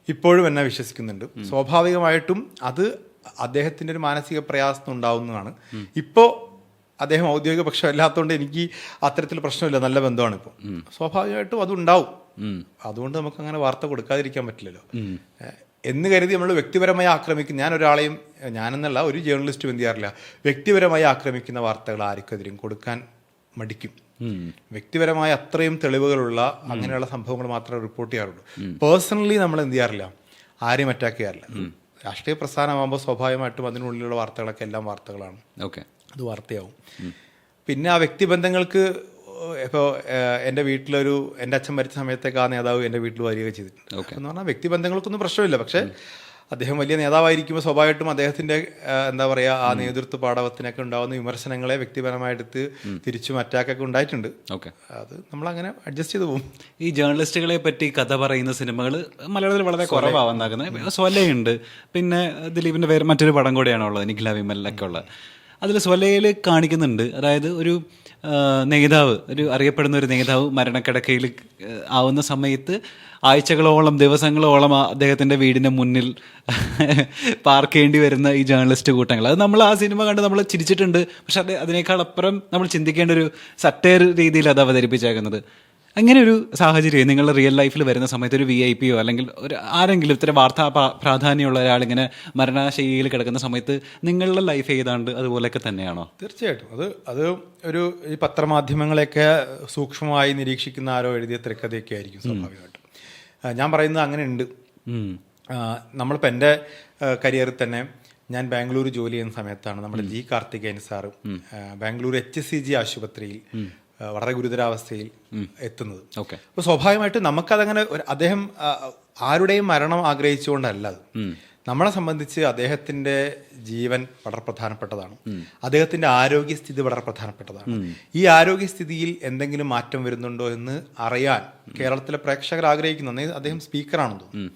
ഇപ്പോഴും എന്നെ വിശ്വസിക്കുന്നുണ്ട്. സ്വാഭാവികമായിട്ടും അത് അദ്ദേഹത്തിൻ്റെ ഒരു മാനസിക പ്രയാസം ഉണ്ടാവുന്നതാണ്. ഇപ്പോൾ അദ്ദേഹം ഔദ്യോഗിക പക്ഷം അല്ലാത്തതുകൊണ്ട് എനിക്ക് അത്തരത്തിൽ പ്രശ്നമില്ല, നല്ല ബന്ധമാണ് ഇപ്പോൾ. സ്വാഭാവികമായിട്ടും അതുണ്ടാവും. അതുകൊണ്ട് നമുക്ക് അങ്ങനെ വാർത്ത കൊടുക്കാതിരിക്കാൻ പറ്റില്ലല്ലോ എന്ന് കരുതി നമ്മൾ വ്യക്തിപരമായി ആക്രമിക്കുന്ന, ഞാനെന്നല്ല ഒരു ജേർണലിസ്റ്റും എന്ത് ചെയ്യാറില്ല, വ്യക്തിപരമായി ആക്രമിക്കുന്ന വാർത്തകൾ ആർക്കെതിരും കൊടുക്കാൻ മടിക്കും. വ്യക്തിപരമായ അത്രയും തെളിവുകളുള്ള അങ്ങനെയുള്ള സംഭവങ്ങൾ മാത്രമേ റിപ്പോർട്ട് ചെയ്യാറുള്ളൂ. പേഴ്സണലി നമ്മൾ എന്ത് ചെയ്യാറില്ല, ആരെയും അറ്റാക്ക് ചെയ്യാറില്ല. രാഷ്ട്രീയ പ്രസ്ഥാനമാകുമ്പോൾ സ്വാഭാവികമായിട്ടും അതിനുള്ളിലുള്ള വാർത്തകളൊക്കെ എല്ലാം വാർത്തകളാണ്, അത് വാർത്തയാവും. പിന്നെ ആ വ്യക്തിബന്ധങ്ങൾക്ക് ഇപ്പോൾ എൻ്റെ വീട്ടിലൊരു എൻ്റെ അച്ഛൻ മരിച്ച സമയത്തേക്ക് ആ നേതാവ് എൻ്റെ വീട്ടിൽ വരികയൊക്കെ ചെയ്തിട്ടുണ്ട്. എന്ന് പറഞ്ഞാൽ വ്യക്തിബന്ധങ്ങൾക്കൊന്നും പ്രശ്നമില്ല. പക്ഷേ അദ്ദേഹം വലിയ നേതാവായിരിക്കുമ്പോൾ സ്വാഭാവികമായിട്ടും അദ്ദേഹത്തിൻ്റെ എന്താ പറയുക, ആ നേതൃത്വ പാടവത്തിനൊക്കെ ഉണ്ടാകുന്ന വിമർശനങ്ങളെ വ്യക്തിപരമായിട്ട് തിരിച്ചും അറ്റാക്കൊക്കെ ഉണ്ടായിട്ടുണ്ട്. അത് നമ്മളങ്ങനെ അഡ്ജസ്റ്റ് ചെയ്ത് പോകും. ഈ ജേർണലിസ്റ്റുകളെ പറ്റി കഥ പറയുന്ന സിനിമകൾ മലയാളത്തിൽ വളരെ കുറവാകുന്നത്. സ്വലയുണ്ട്, പിന്നെ ദിലീപിൻ്റെ വേറെ മറ്റൊരു പടം കൂടെയാണുള്ളത്, നിഖില വിമലിലൊക്കെ ഉള്ളത്. അതിൽ സ്വലയിൽ കാണിക്കുന്നുണ്ട്, അതായത് ഒരു നേതാവ്, ഒരു അറിയപ്പെടുന്ന ഒരു നേതാവ് മരണക്കിടക്കയിൽ ആവുന്ന സമയത്ത് ആഴ്ചകളോളം ദിവസങ്ങളോളം അദ്ദേഹത്തിൻ്റെ വീടിൻ്റെ മുന്നിൽ പാർക്ക് ചെയ്യേണ്ടി വരുന്ന ഈ ജേർണലിസ്റ്റ് കൂട്ടങ്ങൾ. അത് നമ്മൾ ആ സിനിമ കണ്ട് നമ്മൾ ചിരിച്ചിട്ടുണ്ട്. പക്ഷെ അതിനേക്കാൾ അപ്പുറം നമ്മൾ ചിന്തിക്കേണ്ട ഒരു സറ്റയർ രീതിയിൽ അത് അവതരിപ്പിച്ചേക്കുന്നത്. അങ്ങനെ ഒരു സാഹചര്യം നിങ്ങളുടെ റിയൽ ലൈഫിൽ വരുന്ന സമയത്ത് ഒരു VIP യോ അല്ലെങ്കിൽ ഒരു ആരെങ്കിലും ഇത്തരം വാർത്താ പ്രാധാന്യമുള്ള ഒരാളിങ്ങനെ മരണശൈലിയിൽ കിടക്കുന്ന സമയത്ത് നിങ്ങളുടെ ലൈഫ് ഏതാണ്ട് അതുപോലെയൊക്കെ തന്നെയാണോ? തീർച്ചയായിട്ടും. അത് ഒരു ഈ പത്രമാധ്യമങ്ങളെയൊക്കെ സൂക്ഷ്മമായി നിരീക്ഷിക്കുന്ന ആരോ എഴുതിയ തിരക്കഥയൊക്കെ ആയിരിക്കും സ്വാഭാവികമായിട്ടും. ഞാൻ പറയുന്നത് അങ്ങനെ ഉണ്ട്. നമ്മളിപ്പോൾ എൻ്റെ കരിയറിൽ തന്നെ ഞാൻ ബാംഗ്ലൂർ ജോലി ചെയ്യുന്ന സമയത്താണ് നമ്മുടെ G Karthikeyan sir Bangalore HCG ആശുപത്രിയിൽ വളരെ ഗുരുതരാവസ്ഥയിൽ എത്തുന്നത്. അപ്പോൾ സ്വാഭാവികമായിട്ടും നമുക്കതങ്ങനെ അദ്ദേഹം ആരുടെയും മരണം ആഗ്രഹിച്ചുകൊണ്ടല്ല അത്. നമ്മളെ സംബന്ധിച്ച് അദ്ദേഹത്തിൻ്റെ ജീവൻ വളരെ പ്രധാനപ്പെട്ടതാണ്, അദ്ദേഹത്തിൻ്റെ ആരോഗ്യസ്ഥിതി വളരെ പ്രധാനപ്പെട്ടതാണ്. ഈ ആരോഗ്യസ്ഥിതിയിൽ എന്തെങ്കിലും മാറ്റം വരുന്നുണ്ടോ എന്ന് അറിയാൻ കേരളത്തിലെ പ്രേക്ഷകർ ആഗ്രഹിക്കുന്നു. അദ്ദേഹം സ്പീക്കറാണെന്ന് തോന്നുന്നു.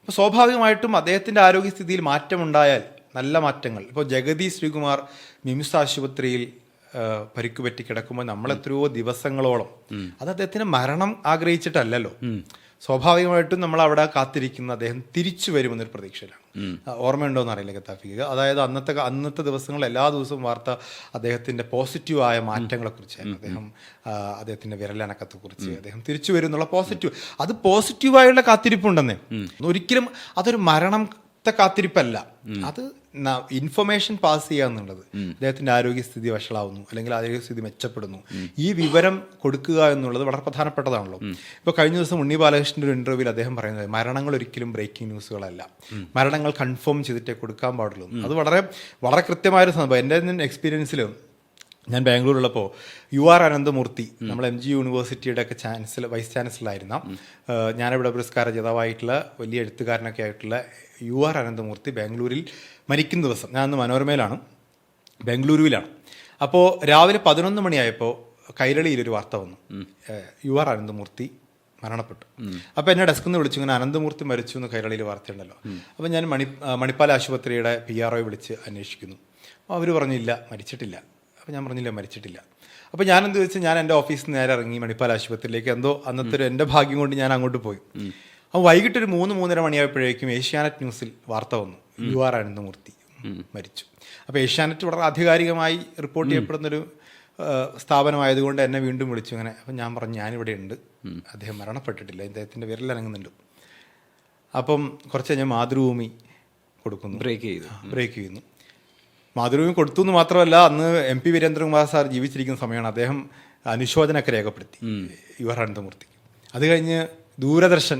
അപ്പോൾ സ്വാഭാവികമായിട്ടും അദ്ദേഹത്തിൻ്റെ ആരോഗ്യസ്ഥിതിയിൽ മാറ്റമുണ്ടായാൽ, നല്ല മാറ്റങ്ങൾ, ഇപ്പോൾ ജഗതി ശ്രീകുമാർ മിംസ് ആശുപത്രിയിൽ പരിക്കുപറ്റി കിടക്കുമ്പോൾ നമ്മൾ എത്രയോ ദിവസങ്ങളോളം, അത് അദ്ദേഹത്തിന് മരണം ആഗ്രഹിച്ചിട്ടല്ലല്ലോ, സ്വാഭാവികമായിട്ടും നമ്മൾ അവിടെ കാത്തിരിക്കുന്ന അദ്ദേഹം തിരിച്ചു വരുമെന്നൊരു പ്രതീക്ഷയിലാണ്. ഓർമ്മയുണ്ടോയെന്ന് അറിയില്ല ഗത്താഫിക്ക്. അതായത് അന്നത്തെ ദിവസങ്ങൾ എല്ലാ ദിവസവും വാർത്ത അദ്ദേഹത്തിൻ്റെ പോസിറ്റീവായ മാറ്റങ്ങളെക്കുറിച്ചായിരുന്നു. അദ്ദേഹത്തിൻ്റെ വിരലനക്കത്തെക്കുറിച്ച്, അദ്ദേഹം തിരിച്ചു വരും എന്നുള്ള അത് പോസിറ്റീവായുള്ള കാത്തിരിപ്പുണ്ടെന്നേ. ഒരിക്കലും അതൊരു മരണത്തെ കാത്തിരിപ്പല്ല, അത് ഇൻഫർമേഷൻ പാസ് ചെയ്യുക എന്നുള്ളത്. അദ്ദേഹത്തിൻ്റെ ആരോഗ്യസ്ഥിതി വഷളാവുന്നു അല്ലെങ്കിൽ ആരോഗ്യസ്ഥിതി മെച്ചപ്പെടുന്നു, ഈ വിവരം കൊടുക്കുക എന്നുള്ളത് വളരെ പ്രധാനപ്പെട്ടതാണല്ലോ. ഇപ്പോൾ കഴിഞ്ഞ ദിവസം ഉണ്ണി ബാലകൃഷ്ണൻ്റെ ഒരു ഇൻ്റർവ്യൂവിൽ അദ്ദേഹം പറയുന്നത് മരണങ്ങൾ ഒരിക്കലും ബ്രേക്കിംഗ് ന്യൂസുകളല്ല, മരണങ്ങൾ കൺഫേം ചെയ്തിട്ടേ കൊടുക്കാൻ പാടുള്ളൂ. അത് വളരെ വളരെ കൃത്യമായൊരു സംഭവം. എൻ്റെ എക്സ്പീരിയൻസിൽ ഞാൻ ബാംഗ്ലൂരുള്ളപ്പോൾ UR അനന്തമൂർത്തി, നമ്മൾ MG യൂണിവേഴ്സിറ്റിയുടെ ഒക്കെ വൈസ് ചാൻസലറായിരുന്ന, ജ്ഞാനപീഠ പുരസ്കാര ജേതാവായിട്ടുള്ള വലിയ എഴുത്തുകാരനൊക്കെ ആയിട്ടുള്ള UR അനന്തമൂർത്തി ബാംഗ്ലൂരിൽ മരിക്കുന്ന ദിവസം, ഞാൻ അന്ന് മനോരമയിലാണ്, ബാംഗ്ലൂരുവിലാണ്. അപ്പോൾ രാവിലെ 11 മണിയായപ്പോൾ കൈരളിയിലൊരു വാർത്ത വന്നു, UR അനന്തമൂർത്തി മരണപ്പെട്ടു. അപ്പോൾ എന്നെ ഡെസ്കിൽ നിന്ന് വിളിച്ചു, ഇങ്ങനെ അനന്തമൂർത്തി മരിച്ചു എന്ന് കൈരളിയിൽ വാർത്തയുണ്ടല്ലോ. അപ്പോൾ ഞാൻ മണിപ്പാൽ ആശുപത്രിയുടെ PRO വിളിച്ച് അന്വേഷിക്കുന്നു. അപ്പോൾ അവർ പറഞ്ഞില്ല, മരിച്ചിട്ടില്ല. അപ്പോൾ ഞാൻ പറഞ്ഞില്ല, മരിച്ചിട്ടില്ല. അപ്പോൾ ഞാൻ എന്ത് വെച്ചാൽ ഞാൻ എൻ്റെ ഓഫീസിൽ നിന്ന് നേരെ ഇറങ്ങി മണിപ്പാൽ ആശുപത്രിയിലേക്ക്. എന്തോ അന്നത്തെ ഒരു എൻ്റെ ഭാഗ്യം കൊണ്ട് ഞാൻ അങ്ങോട്ട് പോയി. അപ്പോൾ വൈകിട്ടൊരു 3-3:30 മണിയായപ്പോഴേക്കും ഏഷ്യാനെറ്റ് ന്യൂസിൽ വാർത്ത വന്നു, UR അനന്തമൂർത്തി മരിച്ചു. അപ്പോൾ ഏഷ്യാനെറ്റ് വളരെ ആധികാരികമായി റിപ്പോർട്ട് ചെയ്യപ്പെടുന്നൊരു സ്ഥാപനമായതുകൊണ്ട് എന്നെ വീണ്ടും വിളിച്ചു ഇങ്ങനെ. അപ്പം ഞാൻ പറഞ്ഞു, ഞാനിവിടെ ഉണ്ട്, അദ്ദേഹം മരണപ്പെട്ടിട്ടില്ല, അദ്ദേഹത്തിൻ്റെ വിരലനങ്ങുന്നുണ്ട്. അപ്പം കുറച്ച് കഴിഞ്ഞാൽ മാതൃഭൂമി കൊടുക്കുന്നു, ബ്രേക്ക് ചെയ്യുന്നു. മാതൃഭൂമി കൊടുത്തു എന്ന് മാത്രമല്ല, അന്ന് MP വീരേന്ദ്രകുമാർ സാർ ജീവിച്ചിരിക്കുന്ന സമയമാണ്. അദ്ദേഹം അനുശോചനമൊക്കെ രേഖപ്പെടുത്തി UR അനന്തമൂർത്തിക്ക്. അത് കഴിഞ്ഞ് ദൂരദർശൻ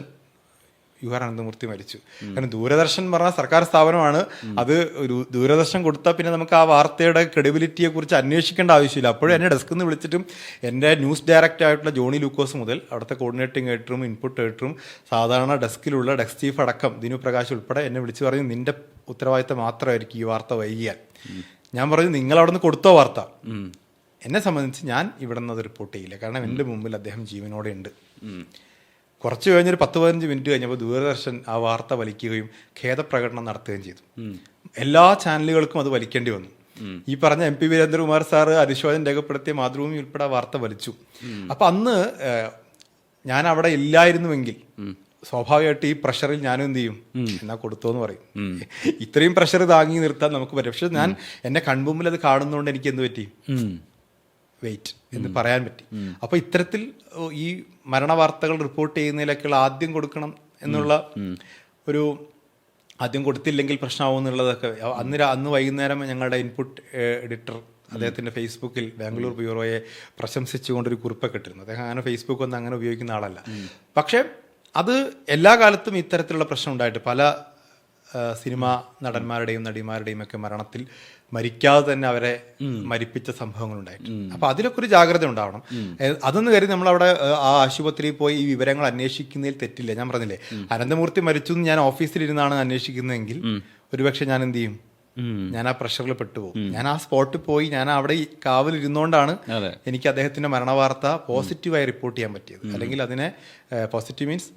യു ആർ അനന്തമൂർത്തി മരിച്ചു. കാരണം ദൂരദർശൻ പറഞ്ഞ സർക്കാർ സ്ഥാപനമാണ്. അത് ഒരു ദൂരദർശൻ കൊടുത്താൽ പിന്നെ നമുക്ക് ആ വാർത്തയുടെ ക്രെഡിബിലിറ്റിയെ കുറിച്ച് അന്വേഷിക്കേണ്ട ആവശ്യമില്ല. അപ്പോഴും എന്നെ ഡെസ്കിൽ നിന്ന് വിളിച്ചിട്ടും എൻ്റെ ന്യൂസ് ഡയറക്ടർ ആയിട്ടുള്ള ജോണി ലൂക്കോസ് മുതൽ അവിടുത്തെ കോർഡിനേറ്റിംഗ് എഡിറ്ററും ഇൻപുട്ട് എഡിറ്ററും സാധാരണ ഡെസ്കിലുള്ള ഡെസ്ക് ചീഫ് അടക്കം ദിനു പ്രകാശ് ഉൾപ്പെടെ എന്നെ വിളിച്ച് പറഞ്ഞു, നിന്റെ ഉത്തരവാദിത്തം മാത്രമായിരിക്കും ഈ വാർത്ത വൈകിയാൽ. ഞാൻ പറഞ്ഞു, നിങ്ങൾ അവിടെ നിന്ന് കൊടുത്തോ വാർത്ത. എന്നെ സംബന്ധിച്ച് ഞാൻ ഇവിടെ നിന്ന് അത് റിപ്പോർട്ട് ചെയ്യില്ല. കാരണം എൻ്റെ മുമ്പിൽ അദ്ദേഹം ജീവനോടെ ഉണ്ട്. കുറച്ച് കഴിഞ്ഞൊരു 10-15 മിനിറ്റ് കഴിഞ്ഞപ്പോൾ ദൂരദർശൻ ആ വാർത്ത വലിക്കുകയും ഖേദപ്രകടനം നടത്തുകയും ചെയ്തു. എല്ലാ ചാനലുകൾക്കും അത് വലിക്കേണ്ടി വന്നു. ഈ പറഞ്ഞ MP വീരേന്ദ്രകുമാർ സാറ് അനുശോചനം രേഖപ്പെടുത്തിയ മാതൃഭൂമി ഉൾപ്പെടെ ആ വാർത്ത വലിച്ചു. അപ്പം അന്ന് ഞാൻ അവിടെ ഇല്ലായിരുന്നുവെങ്കിൽ സ്വാഭാവികമായിട്ട് ഈ പ്രഷറിൽ ഞാനും എന്ത് ചെയ്യും, എന്നാ കൊടുത്തോന്ന് പറയും. ഇത്രയും പ്രഷർ താങ്ങി നിർത്താൻ നമുക്ക് പറ്റും. പക്ഷെ ഞാൻ എൻ്റെ കൺമുമ്പിൽ അത് കാണുന്നതുകൊണ്ട് എനിക്ക് എന്ത് പറ്റി, വെയിറ്റ് എന്ന് പറയാൻ പറ്റി. അപ്പോൾ ഇത്തരത്തിൽ ഈ മരണവാർത്തകൾ റിപ്പോർട്ട് ചെയ്യുന്നതിലൊക്കെയുള്ള ആദ്യം കൊടുക്കണം എന്നുള്ള ഒരു, ആദ്യം കൊടുത്തില്ലെങ്കിൽ പ്രശ്നമാവും എന്നുള്ളതൊക്കെ അന്ന് വൈകുന്നേരം ഞങ്ങളുടെ ഇൻപുട്ട് എഡിറ്റർ അദ്ദേഹത്തിൻ്റെ ഫേസ്ബുക്കിൽ ബാംഗ്ലൂർ ബ്യൂറോയെ പ്രശംസിച്ചുകൊണ്ടൊരു കുറിപ്പൊക്കെ ഇട്ടിരുന്നു. അദ്ദേഹം അങ്ങനെ ഫേസ്ബുക്ക് ഒന്നും അങ്ങനെ ഉപയോഗിക്കുന്ന ആളല്ല. പക്ഷേ അത് എല്ലാ കാലത്തും ഇത്തരത്തിലുള്ള പ്രശ്നം ഉണ്ടായിട്ട് പല സിനിമാ നടന്മാരുടെയും നടിമാരുടെയും ഒക്കെ മരണത്തിൽ മരിക്കാതെ തന്നെ അവരെ മരിപ്പിച്ച സംഭവങ്ങൾ ഉണ്ടായിട്ടുണ്ട്. അപ്പൊ അതിലൊക്കെ ഒരു ജാഗ്രത ഉണ്ടാവണം. അതൊന്നും കരുതി നമ്മളവിടെ ആ ആശുപത്രിയിൽ പോയി ഈ വിവരങ്ങൾ അന്വേഷിക്കുന്നതിൽ തെറ്റില്ല. ഞാൻ പറഞ്ഞില്ലേ, അനന്തമൂർത്തി മരിച്ചു എന്ന് ഞാൻ ഓഫീസിലിരുന്നാണ് അന്വേഷിക്കുന്നതെങ്കിൽ ഒരുപക്ഷെ ഞാൻ എന്ത് ചെയ്യും, ഞാൻ ആ പ്രഷറിൽ പെട്ടുപോകും. ഞാൻ ആ സ്പോട്ടിൽ പോയി ഞാൻ അവിടെ കാവലിരുന്നോണ്ടാണ് എനിക്ക് അദ്ദേഹത്തിന്റെ മരണവാർത്ത പോസിറ്റീവായി റിപ്പോർട്ട് ചെയ്യാൻ പറ്റിയത്. അല്ലെങ്കിൽ അതിനെ പോസിറ്റീവ് മീൻസ്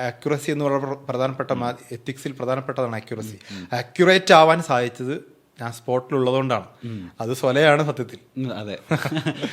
ആക്യുറസി എന്ന് പറയുന്ന പ്രധാനപ്പെട്ട എത്തിക്സിൽ പ്രധാനപ്പെട്ടതാണ് ആക്യുറസി. ആക്യുറേറ്റ് ആവാൻ സാധിച്ചത് ഞാൻ സ്പോട്ടിലുള്ളതുകൊണ്ടാണ്. അത് സ്വലയാണ് സത്യത്തിൽ. അതെ.